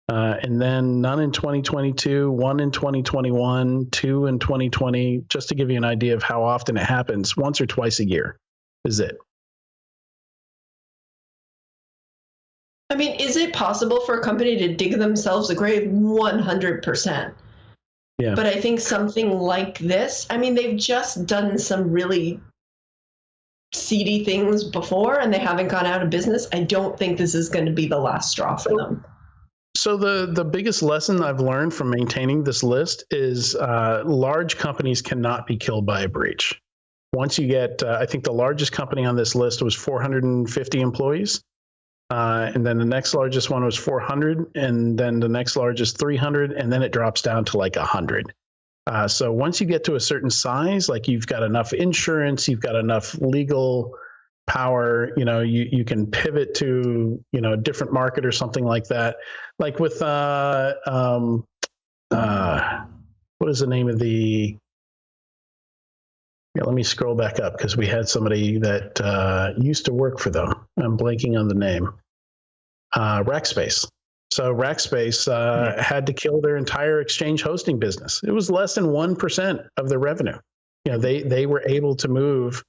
B: And then none in 2022, one in 2021, two in 2020, just to give you an idea of how often it happens. Once or twice a year is it.
D: I mean, is it possible for a company to dig themselves a grave? 100%.
B: Yeah.
D: But I think something like this, I mean, they've just done some really seedy things before and they haven't gone out of business. I don't think this is going to be the last straw for them.
B: So the biggest lesson I've learned from maintaining this list is large companies cannot be killed by a breach. Once you get, I think the largest company on this list was 450 employees. And then the next largest one was 400, and then the next largest 300, and then it drops down to like 100. So once you get to a certain size, like you've got enough insurance, you've got enough legal power, you can pivot to, a different market or something like that. Like with, what is the name of the, let me scroll back up because we had somebody that used to work for them. I'm blanking on the name. Rackspace. So Rackspace had to kill their entire exchange hosting business. It was less than 1% of their revenue. They were able to move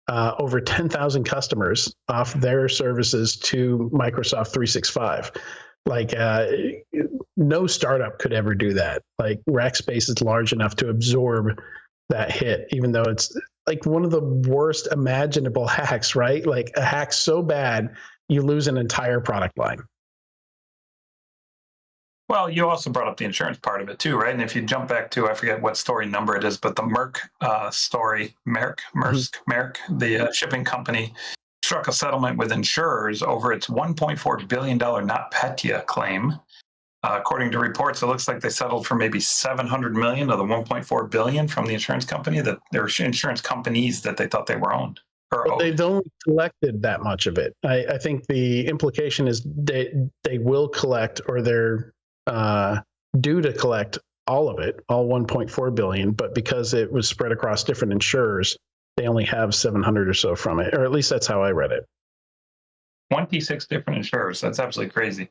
B: over 10,000 customers off their services to Microsoft 365. Like no startup could ever do that. Like Rackspace is large enough to absorb that hit, even though it's like one of the worst imaginable hacks, right? Like a hack so bad, you lose an entire product line.
C: Well, you also brought up the insurance part of it too, right? And if you jump back to, I forget what story number it is, but the Merck story, Merck, the shipping company, struck a settlement with insurers over its $1.4 billion NotPetya claim. According to reports, it looks like they settled for maybe $700 million of the $1.4 billion from the insurance company, that their insurance companies that they thought they were owned or
B: But
C: owed.
B: they've only collected that much of it. I think the implication is they will collect, or they're due to collect all of it, all 1.4 billion. But because it was spread across different insurers, they only have 700 or so from it, or at least that's how I read it.
C: 26 different insurers. That's absolutely crazy.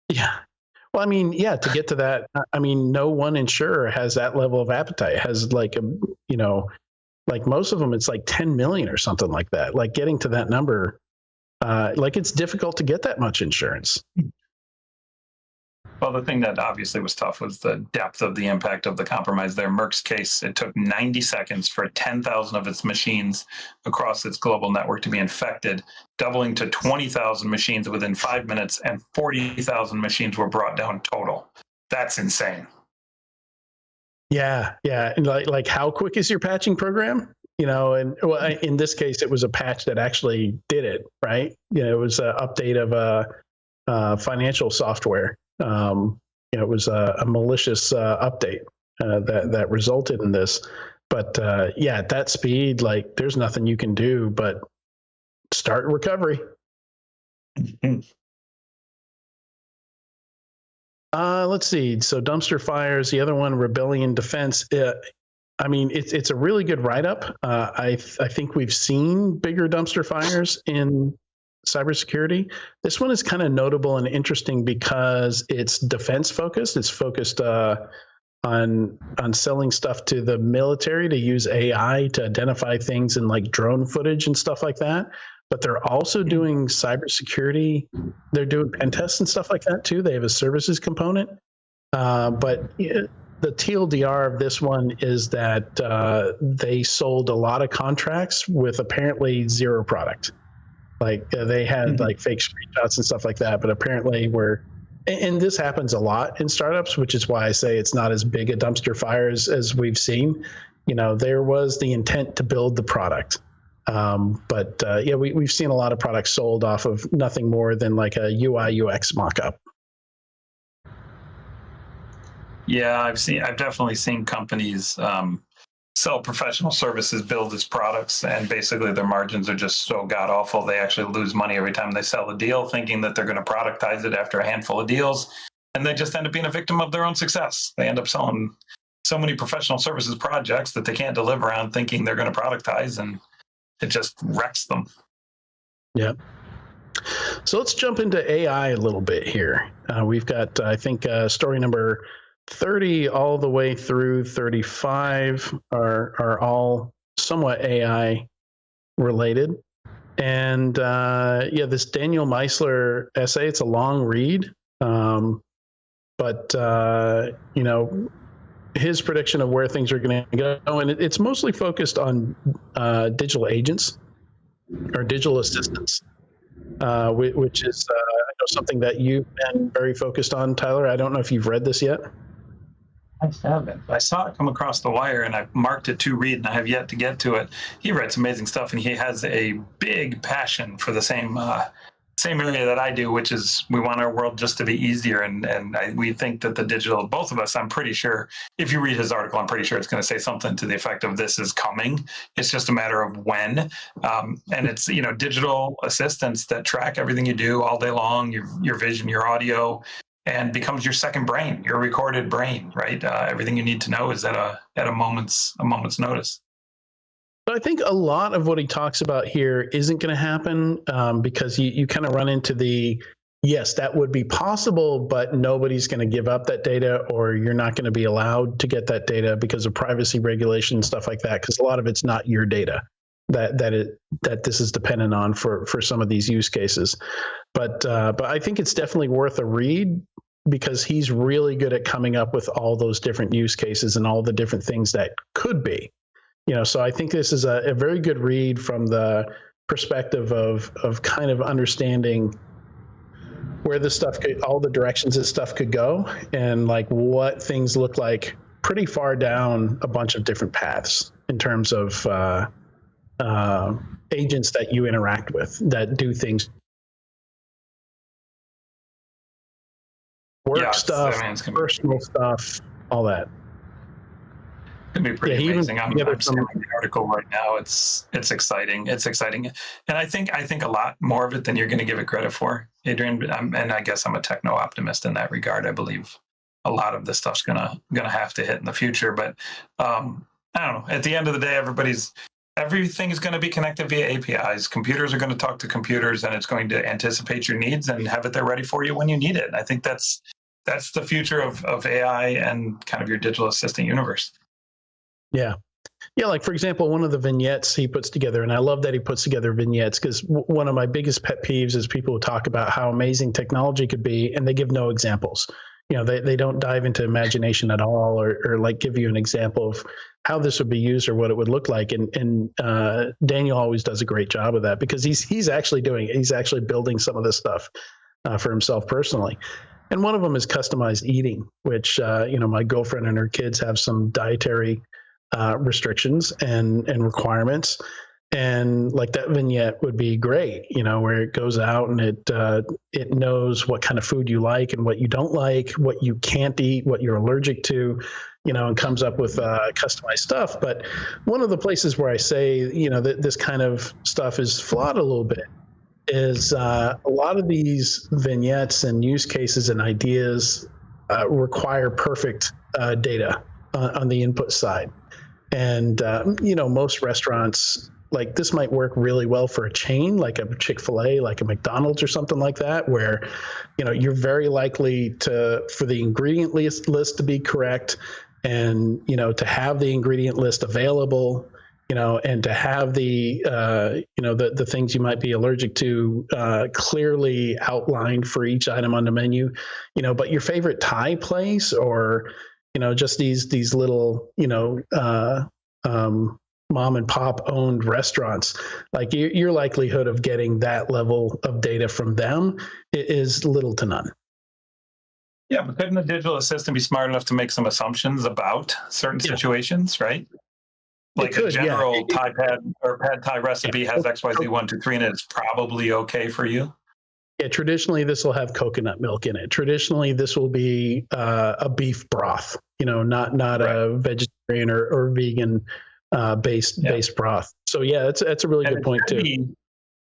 B: Yeah. Well, I mean, yeah, to get to that, I mean, no one insurer has that level of appetite. It has like like most of them, it's like 10 million or something like that. Like getting to that number, like it's difficult to get that much insurance.
C: Well, the thing that obviously was tough was the depth of the impact of the compromise there. Merck's case, it took 90 seconds for 10,000 of its machines across its global network to be infected, doubling to 20,000 machines within 5 minutes, and 40,000 machines were brought down total. That's insane.
B: Yeah, yeah. And like how quick is your patching program? And well, in this case, it was a patch that actually did it, right? It was an update of financial software. It was a malicious update that resulted in this. But yeah, at that speed, like there's nothing you can do but start recovery. Let's see. So dumpster fires, the other one, rebellion defense. I mean, it's a really good write-up. I think we've seen bigger dumpster fires in cybersecurity. This one is kind of notable and interesting because it's defense focused. It's focused on selling stuff to the military to use AI to identify things in like drone footage and stuff like that. But they're also doing cybersecurity. They're doing pen tests and stuff like that too. They have a services component. But the TLDR of this one is that they sold a lot of contracts with apparently zero product. Like they had like fake screenshots and stuff like that, but apparently and this happens a lot in startups, which is why I say it's not as big a dumpster fires as we've seen. There was the intent to build the product. But yeah, we've seen a lot of products sold off of nothing more than like a UI UX mock-up.
C: Yeah, I've definitely seen companies sell professional services, build as products, and basically their margins are just so god awful. They actually lose money every time they sell a deal, thinking that they're going to productize it after a handful of deals, and they just end up being a victim of their own success. They end up selling so many professional services projects that they can't deliver on, thinking they're going to productize, and it just wrecks them.
B: Yeah. So let's jump into AI a little bit here. We've got, I think, story number 30 all the way through 35 are all somewhat AI related. And yeah, this Daniel Meisler essay, it's a long read, but his prediction of where things are going to go, and it's mostly focused on digital agents or digital assistants, which is I know something that you've been very focused on, Tyler. I don't know if you've read this yet.
C: I haven't. I saw it come across the wire, and I marked it to read, and I have yet to get to it. He writes amazing stuff, and he has a big passion for the same area that I do, which is we want our world just to be easier. And we think that the digital, both of us, I'm pretty sure, if you read his article, I'm pretty sure it's going to say something to the effect of this is coming. It's just a matter of when. And it's, digital assistants that track everything you do all day long, your vision, your audio, and becomes your second brain, your recorded brain, right? Everything you need to know is at a moment's notice.
B: But I think a lot of what he talks about here isn't going to happen because you kind of run into yes, that would be possible, but nobody's going to give up that data, or you're not going to be allowed to get that data because of privacy regulation and stuff like that, because a lot of it's not your data that this is dependent on for some of these use cases. But I think it's definitely worth a read because he's really good at coming up with all those different use cases and all the different things that could be. So I think this is a very good read from the perspective of kind of understanding where this stuff all the directions this stuff could go, and like what things look like pretty far down a bunch of different paths in terms of agents that you interact with that do things, stuff, personal stuff, all that.
C: It'd be pretty
B: he even
C: amazing.
B: put
C: I'm
B: together some.
C: skimming the article right now. It's exciting. It's exciting, and I think a lot more of it than you're going to give it credit for, Adrian. And I guess I'm a techno optimist in that regard. I believe a lot of this stuff's gonna have to hit in the future. But I don't know. At the end of the day, everything is going to be connected via APIs. Computers are going to talk to computers, and it's going to anticipate your needs and have it there ready for you when you need it. And I think that's the future of AI and kind of your digital assistant universe.
B: Yeah. Yeah, like for example, one of the vignettes he puts together, and I love that he puts together vignettes, because one of my biggest pet peeves is people who talk about how amazing technology could be and they give no examples. They don't dive into imagination at all, or like give you an example of how this would be used or what it would look like. And Daniel always does a great job of that, because he's actually doing it. He's actually building some of this stuff for himself personally. And one of them is customized eating, which my girlfriend and her kids have some dietary restrictions and requirements, and like that vignette would be great, where it goes out and it knows what kind of food you like and what you don't like, what you can't eat, what you're allergic to, and comes up with customized stuff. But one of the places where I say that this kind of stuff is flawed a little bit is a lot of these vignettes and use cases and ideas require perfect data on the input side. And, most restaurants, like this might work really well for a chain, like a Chick-fil-A, like a McDonald's or something like that, where, you're very likely for the ingredient list to be correct, and, to have the ingredient list available, and to have the things you might be allergic to clearly outlined for each item on the menu, but your favorite Thai place, or, just these little, mom and pop owned restaurants, like your likelihood of getting that level of data from them is little to none.
C: Yeah, but couldn't a digital assistant be smart enough to make some assumptions about certain situations, right? Like a general Thai pad or pad Thai recipe has XYZ 1, 2, 3, and it's probably okay for you.
B: Yeah, traditionally this will have coconut milk in it. Traditionally this will be a beef broth, not right. A vegetarian or vegan based broth. So yeah, that's a really good point too.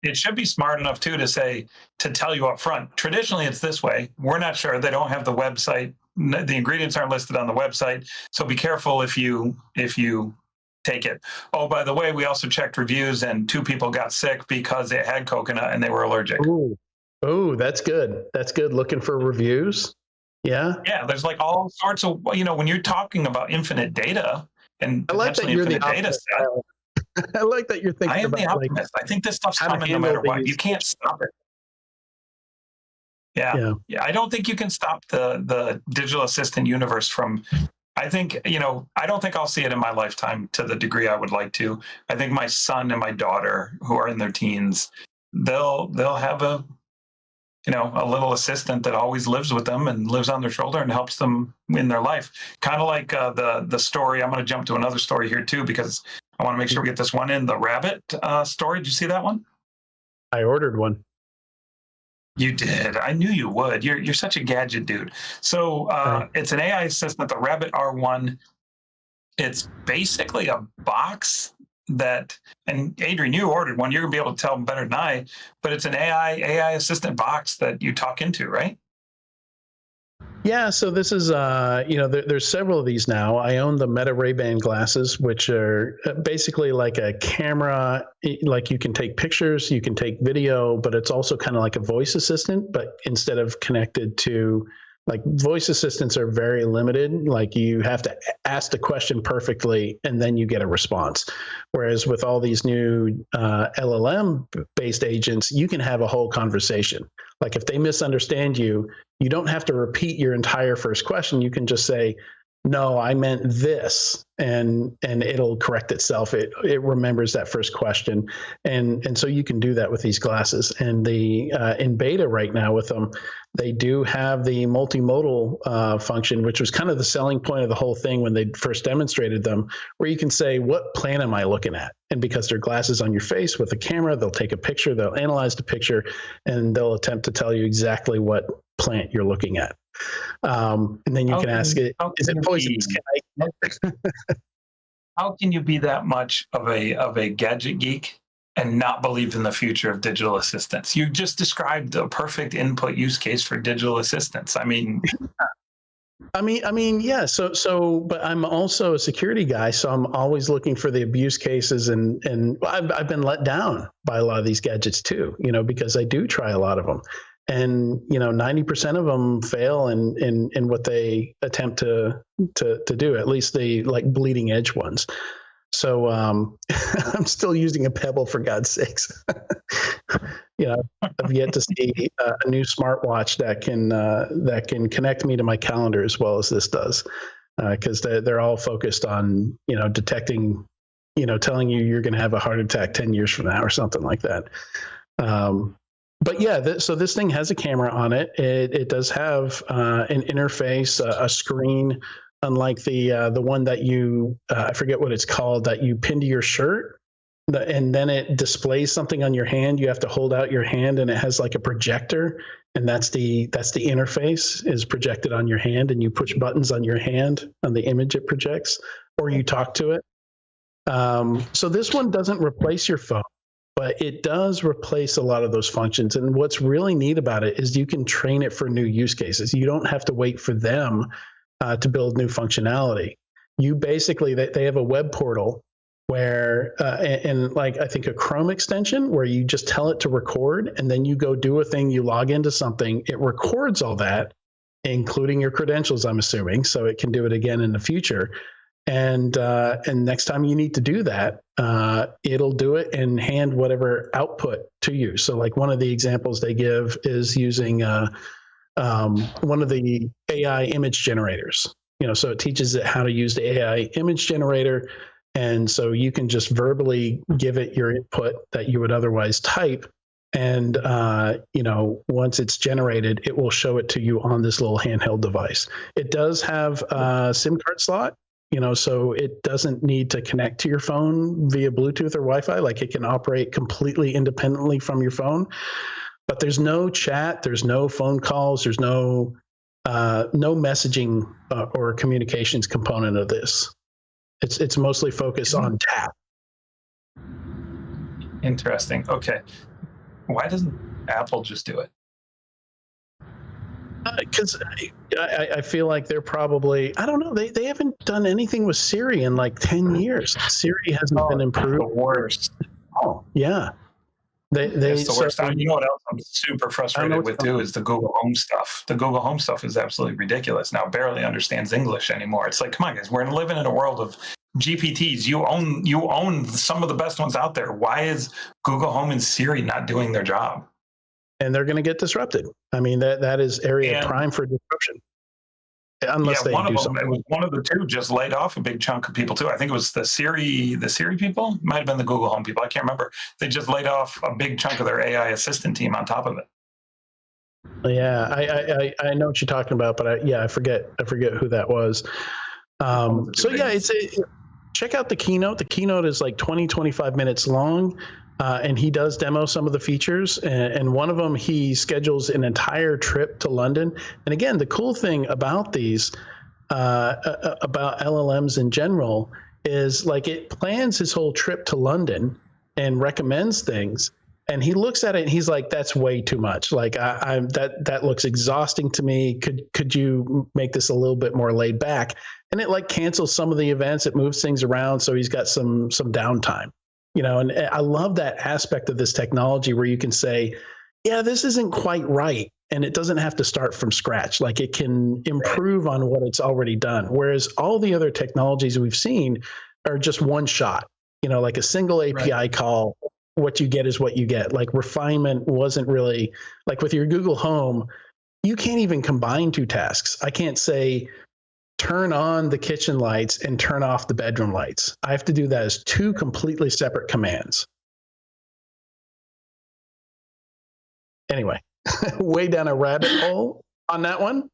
C: It should be smart enough too to tell you up front. Traditionally, it's this way. We're not sure. They don't have the website. The ingredients aren't listed on the website. So be careful if you take it. Oh, by the way, we also checked reviews, and 2 people got sick because they had coconut and they were allergic.
B: Oh, that's good. That's good. Looking for reviews. Yeah.
C: Yeah. There's like all sorts of, when you're talking about infinite data and
B: I like that you're the data set. I like that you're thinking about the
C: optimist. I think this stuff's coming no matter what. You can't stop it. Yeah. I don't think you can stop the digital assistant universe from. I think, I don't think I'll see it in my lifetime to the degree I would like to. I think my son and my daughter, who are in their teens, they'll have a little assistant that always lives with them and lives on their shoulder and helps them in their life. Kind of like the story. I'm going to jump to another story here too, because I want to make sure we get this one in. The rabbit story. Did you see that one?
B: I ordered one.
C: You did. I knew you would. You're such a gadget dude. So it's an AI assistant, the Rabbit R1. It's basically a box that, and Adrian, you ordered one. You're gonna be able to tell them better than I. But it's an AI assistant box that you talk into, right?
B: Yeah, so this is, there's several of these now. I own the Meta Ray-Ban glasses, which are basically like a camera, like you can take pictures, you can take video, but it's also kind of like a voice assistant, but instead of connected to, like voice assistants are very limited. Like you have to ask the question perfectly and then you get a response. Whereas with all these new LLM-based agents, you can have a whole conversation. Like if they misunderstand you, you don't have to repeat your entire first question. You can just say, no, I meant this, and it'll correct itself. It remembers that first question. And so you can do that with these glasses. And in beta right now with them, they do have the multimodal function, which was kind of the selling point of the whole thing when they first demonstrated them, where you can say, what plant am I looking at? And because they're glasses on your face with a camera, they'll take a picture, they'll analyze the picture, and they'll attempt to tell you exactly what plant you're looking at. And then you can ask it, is it poisonous?
C: how can you be that much of a gadget geek and not believe in the future of digital assistants? You just described a perfect input use case for digital assistants.
B: Yeah. But I'm also a security guy, so I'm always looking for the abuse cases, and I've been let down by a lot of these gadgets too, because I do try a lot of them, and 90% of them fail in what they attempt to do, at least the like bleeding edge ones. So I'm still using a Pebble, for God's sakes. I've yet to see a new smartwatch that can connect me to my calendar as well as this does, because they're all focused on detecting, telling you you're going to have a heart attack 10 years from now or something like that. But yeah, so this thing has a camera on it. It does have an interface, a screen. Unlike the one that you, I forget what it's called, that you pin to your shirt, and then it displays something on your hand. You have to hold out your hand, and it has like a projector, and that's the interface is projected on your hand, and you push buttons on your hand on the image it projects, or you talk to it. So this one doesn't replace your phone, but it does replace a lot of those functions. And what's really neat about it is you can train it for new use cases. You don't have to wait for them to build new functionality. You basically, they have a web portal where, and like I think a Chrome extension where you just tell it to record, and then you go do a thing, you log into something, it records all that, including your credentials, I'm assuming, so it can do it again in the future. And next time you need to do that, it'll do it and hand whatever output to you. So like one of the examples they give is using one of the AI image generators, so it teaches it how to use the AI image generator. And so you can just verbally give it your input that you would otherwise type. And, once it's generated, it will show it to you on this little handheld device. It does have a SIM card slot, so it doesn't need to connect to your phone via Bluetooth or Wi-Fi. Like it can operate completely independently from your phone. But there's no chat, there's no phone calls, there's no messaging or communications component of this. It's mostly focused on tap.
C: Interesting. Okay. Why doesn't Apple just do it?
B: Because I feel like they're probably, I don't know, they haven't done anything with Siri in like 10 years. Siri hasn't been improved.
C: The worst.
B: Oh, yeah.
C: It's the worst. You know what else I'm super frustrated with too is the Google Home stuff. The Google Home stuff is absolutely ridiculous. Now barely understands English anymore. It's like, come on, guys, we're living in a world of GPTs. You own some of the best ones out there. Why is Google Home and Siri not doing their job?
B: And they're going to get disrupted. I mean, that is prime for disruption. Unless they
C: one
B: do
C: of them,
B: something.
C: it was one of the two just laid off a big chunk of people too. I think it was the Siri people. Might have been the Google Home people. I can't remember. They just laid off a big chunk of their AI assistant team on top of it.
B: Yeah, I know what you're talking about, but I forget who that was. So yeah, check out the keynote. The keynote is like 25 minutes long. And he does demo some of the features, and one of them, he schedules an entire trip to London. And again, the cool thing about these, about LLMs in general, is like it plans his whole trip to London and recommends things. And he looks at it and he's like, "That's way too much. Like, that looks exhausting to me. Could you make this a little bit more laid back?" And it like cancels some of the events. It moves things around, so he's got some downtime. And I love that aspect of this technology where you can say, yeah, this isn't quite right. And it doesn't have to start from scratch. Like it can improve on what it's already done. Whereas all the other technologies we've seen are just one shot, like a single API call. What you get is what you get. Like refinement wasn't really, like with your Google Home, you can't even combine two tasks. I can't say, turn on the kitchen lights and turn off the bedroom lights. I have to do that as two completely separate commands. Anyway, way down a rabbit hole on that one.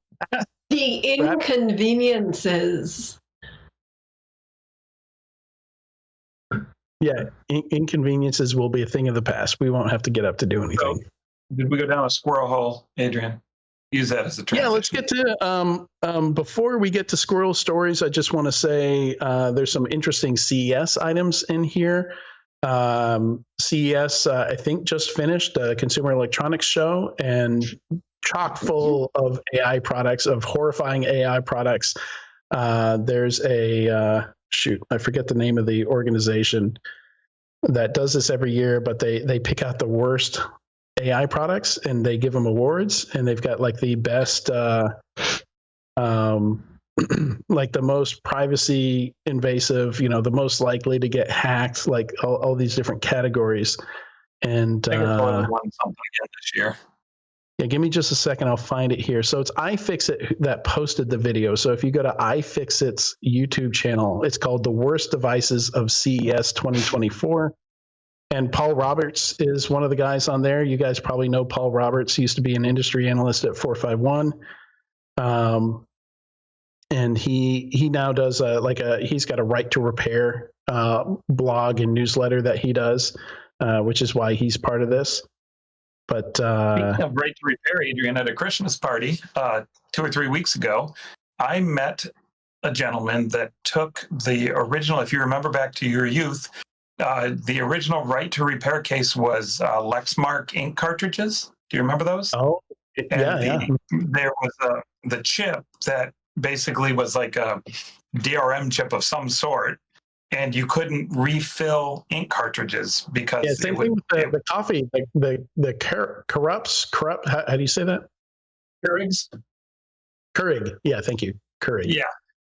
D: The inconveniences.
B: Yeah, inconveniences will be a thing of the past. We won't have to get up to do anything.
C: So, did we go down a squirrel hole, Adrian? use that as a transition.
B: Yeah, let's get to before we get to squirrel stories. I just want to say there's some interesting CES items in here. CES, I think, just finished a Consumer Electronics Show, and chock full of AI products, of horrifying AI products. There's a shoot, I forget the name of the organization that does this every year, but they pick out the worst AI products and they give them awards, and they've got like the best, like the most privacy invasive, the most likely to get hacked, like all these different categories. And
C: I think it's won something again this year.
B: Yeah, give me just a second. I'll find it here. So it's iFixit that posted the video. So if you go to iFixit's YouTube channel, it's called The Worst Devices of CES 2024. And Paul Roberts is one of the guys on there. You guys probably know Paul Roberts. He used to be an industry analyst at 451. And he now does he's got a right to repair blog and newsletter that he does, which is why he's part of this. But
C: speaking of right to repair, Adrian, at a Christmas party 2 or 3 weeks ago, I met a gentleman that took the original, if you remember back to your youth, the original right to repair case was Lexmark ink cartridges. Do you remember those?
B: Oh, yeah.
C: There was the chip that basically was like a DRM chip of some sort, and you couldn't refill ink cartridges because
B: same thing with the coffee, the corrupt. How do you say that? Keurig. Yeah, thank you. Keurig.
C: Yeah.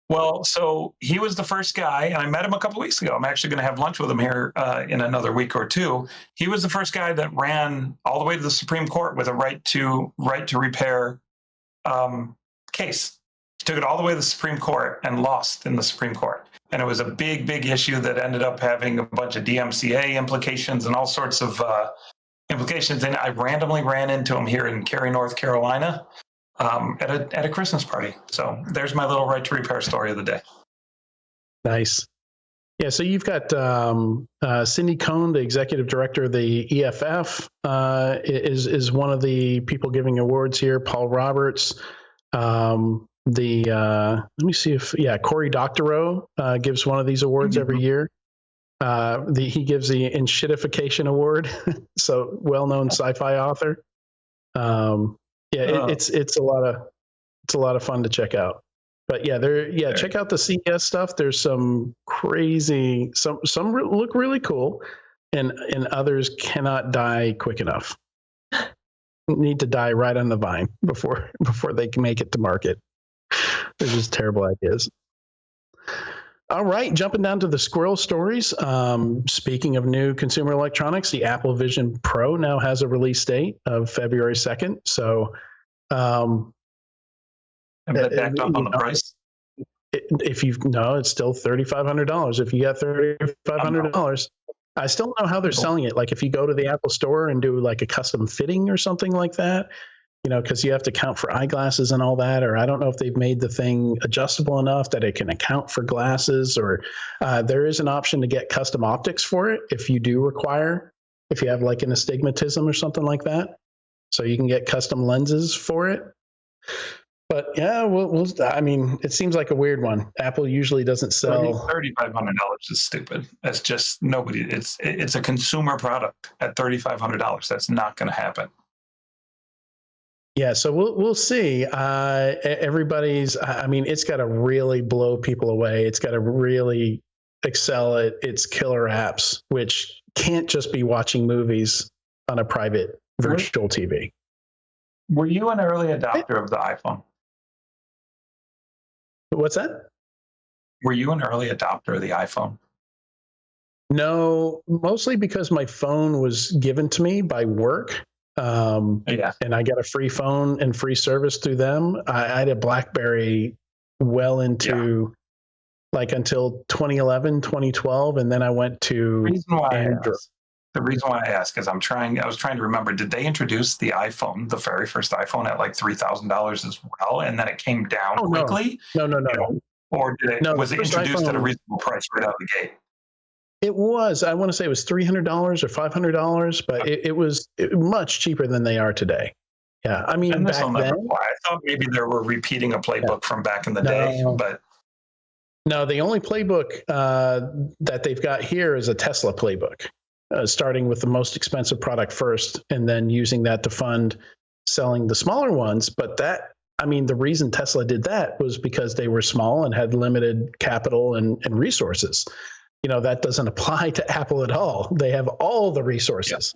C: Well, so he was the first guy, and I met him a couple of weeks ago. I'm actually going to have lunch with him here in another week or two. He was the first guy that ran all the way to the Supreme Court with a right to repair case. He took it all the way to the Supreme Court and lost in the Supreme Court. And it was a big, big issue that ended up having a bunch of DMCA implications and all sorts of implications. And I randomly ran into him here in Cary, North Carolina, at a Christmas party. So there's my little right to repair story of the day.
B: Nice. Yeah, so you've got Cindy Cohn, the executive director of the EFF, is one of the people giving awards here. Paul Roberts. Let me see Cory Doctorow gives one of these awards every year. He gives the Enshittification Award, so well-known sci-fi author. It's a lot of fun to check out. But check out the CES stuff. There's some crazy, some look really cool, and others cannot die quick enough. Need to die right on the vine before they can make it to market. They're just terrible ideas. All right, jumping down to the squirrel stories. Speaking of new consumer electronics, the Apple Vision Pro now has a release date of February 2nd. So,
C: have they backed up on the price?
B: It's still $3,500. If you got $3,500, I still don't know how they're selling it. Like if you go to the Apple Store and do like a custom fitting or something like that, because you have to count for eyeglasses and all that, or I don't know if they've made the thing adjustable enough that it can account for glasses, or there is an option to get custom optics for it if you have like an astigmatism or something like that. So you can get custom lenses for it. But yeah, it seems like a weird one. Apple usually doesn't sell.
C: $3,500 is stupid. That's just nobody. It's a consumer product at $3,500. That's not going to happen.
B: Yeah, so we'll see. Everybody's. It's got to really blow people away. It's got to really excel at its killer apps, which can't just be watching movies on a private virtual TV.
C: Were you an early adopter of the iPhone?
B: What's that?
C: Were you an early adopter of the iPhone?
B: No, mostly because my phone was given to me by work. And I got a free phone and free service through them. I had a BlackBerry well into until 2011, 2012. And then I went to Android.
C: The reason why I ask is I was trying to remember, did they introduce the iPhone, the very first iPhone, at like $3,000 as well? And then it came down quickly?
B: No.
C: Or was it introduced at a reasonable price right out of the gate?
B: It was, I want to say it was $300 or $500, but it was much cheaper than they are today. Yeah, I mean,
C: And this
B: back
C: will never
B: then,
C: fly. I thought maybe they were repeating a playbook from back in the day,
B: No.
C: but
B: no, the only playbook that they've got here is a Tesla playbook, starting with the most expensive product first, and then using that to fund selling the smaller ones. But the reason Tesla did that was because they were small and had limited capital and resources. That doesn't apply to Apple at all. They have all the resources.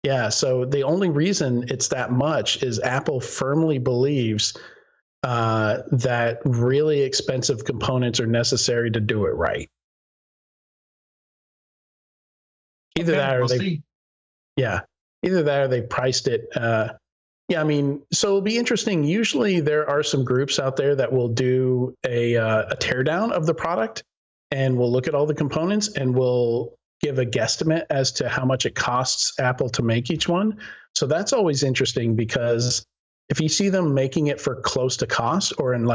B: Yeah, so the only reason it's that much is Apple firmly believes that really expensive components are necessary to do it right. Either that or either that or they priced it. Yeah, so it'll be interesting. Usually there are some groups out there that will do a teardown of the product, and we'll look at all the components and we'll give a guesstimate as to how much it costs Apple to make each one. So that's always interesting, because if you see them making it for close to cost, or in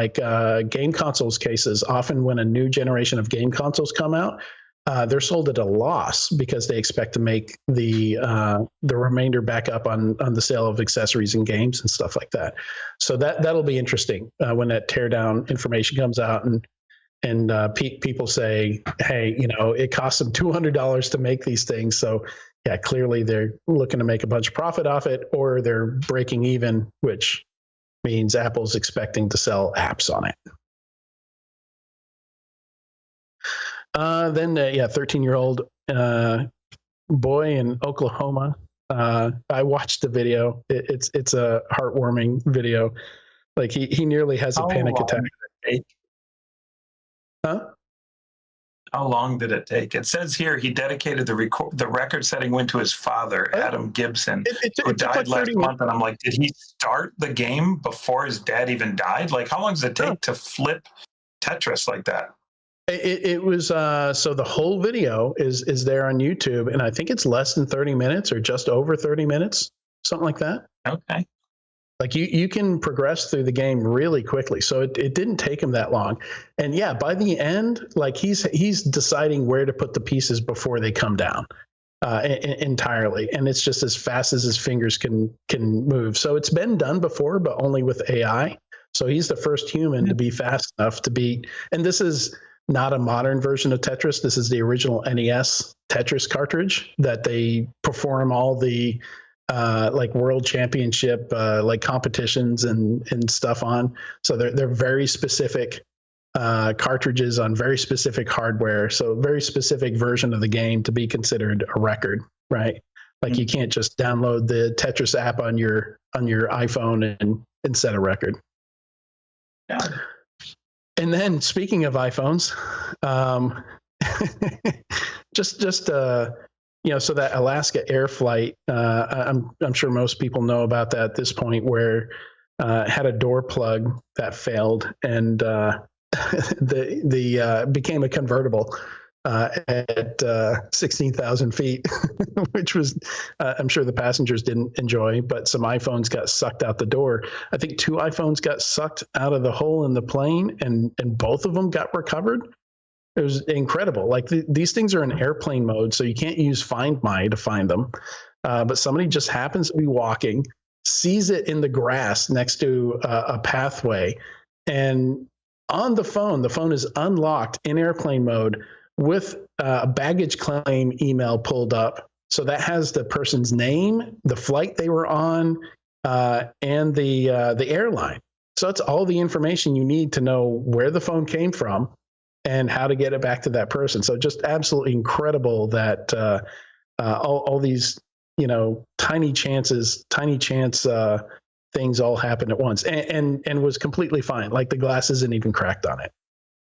B: game consoles cases, often when a new generation of game consoles come out, they're sold at a loss because they expect to make the remainder back up on the sale of accessories and games and stuff like that. So that'll be interesting when that teardown information comes out, and people say, hey, it costs them $200 to make these things. So yeah, clearly they're looking to make a bunch of profit off it, or they're breaking even, which means Apple's expecting to sell apps on it. Then 13-year-old boy in Oklahoma. I watched the video. It's a heartwarming video. Like he nearly has a panic attack. Huh?
C: How long did it take? It says here he dedicated the record-setting win to his father, Adam Gibson, who died last month. And I'm like, did he start the game before his dad even died? Like, how long does it take to flip Tetris like that?
B: It was so the whole video is there on YouTube, and I think it's less than 30 minutes or just over 30 minutes, something like that.
C: Okay.
B: Like you can progress through the game really quickly. So it didn't take him that long. And yeah, by the end, like he's deciding where to put the pieces before they come down entirely. And it's just as fast as his fingers can move. So it's been done before, but only with AI. So he's the first human to be fast enough to beat. And this is not a modern version of Tetris. This is the original NES Tetris cartridge that they perform all the world championship competitions and stuff on. So they're very specific cartridges on very specific hardware. So a very specific version of the game to be considered a record, right? Like you can't just download the Tetris app on your iPhone and set a record.
C: Yeah. And
B: then speaking of iPhones, so that Alaska Air flight, I'm sure most people know about that at this point, where it had a door plug that failed, and the became a convertible at 16,000 feet, which was I'm sure the passengers didn't enjoy. But some iPhones got sucked out the door. I think 2 iPhones got sucked out of the hole in the plane, and both of them got recovered. It was incredible. Like these things are in airplane mode, so you can't use Find My to find them. But somebody just happens to be walking, sees it in the grass next to a pathway, and on the phone is unlocked in airplane mode with a baggage claim email pulled up. So that has the person's name, the flight they were on, and the airline. So that's all the information you need to know where the phone came from and how to get it back to that person. So just absolutely incredible that all these, tiny chance things all happened at once, and was completely fine. Like the glass isn't even cracked on it,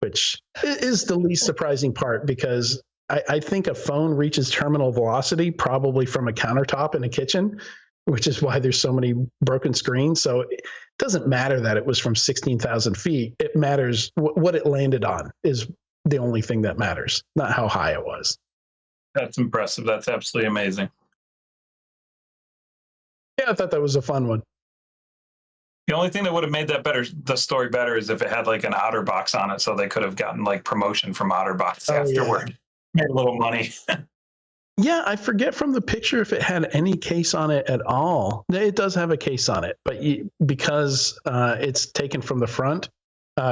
B: which is the least surprising part, because I think a phone reaches terminal velocity probably from a countertop in a kitchen, which is why there's so many broken screens. So it doesn't matter that it was from 16,000 feet. It matters what it landed on is the only thing that matters, not how high it was.
C: That's impressive. That's absolutely amazing.
B: Yeah, I thought that was a fun one.
C: The only thing that would have made the story better, is if it had like an OtterBox on it, so they could have gotten like promotion from OtterBox afterward.
B: Yeah.
C: Made a little money.
B: Yeah, I forget from the picture if it had any case on it at all. It does have a case on it, but because it's taken from the front,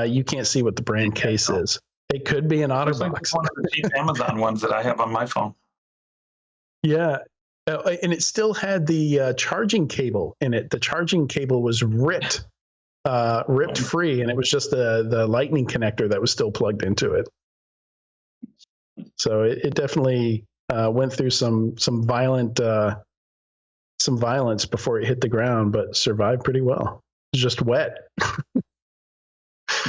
B: you can't see what the brand case is. It could be an
C: Looks
B: OtterBox.
C: like one of the cheap Amazon ones that I have on my phone.
B: Yeah, and it still had the charging cable in it. The charging cable was ripped free, and it was just the lightning connector that was still plugged into it. So it definitely went through some violence before it hit the ground, but survived pretty well. It was just wet.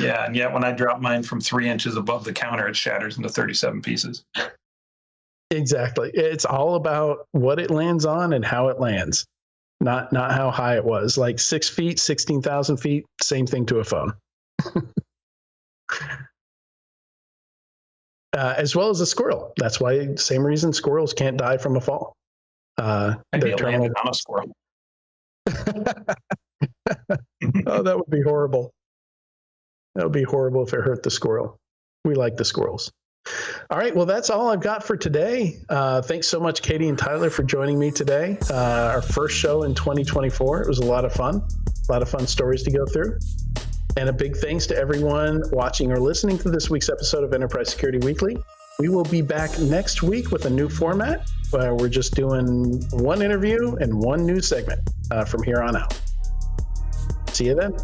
C: Yeah, and yet when I drop mine from 3 inches above the counter, it shatters into 37 pieces.
B: Exactly. It's all about what it lands on and how it lands, not how high it was. Like 6 feet, 16,000 feet, same thing to a phone. As well as a squirrel. That's why, same reason squirrels can't die from a fall.
C: Maybe it landed on a squirrel.
B: Oh, that would be horrible. That would be horrible if it hurt the squirrel. We like the squirrels. All right. Well, that's all I've got for today. Thanks so much, Katie and Tyler, for joining me today. Our first show in 2024. It was a lot of fun. A lot of fun stories to go through. And a big thanks to everyone watching or listening to this week's episode of Enterprise Security Weekly. We will be back next week with a new format. We're just doing one interview and one news segment from here on out. See you then.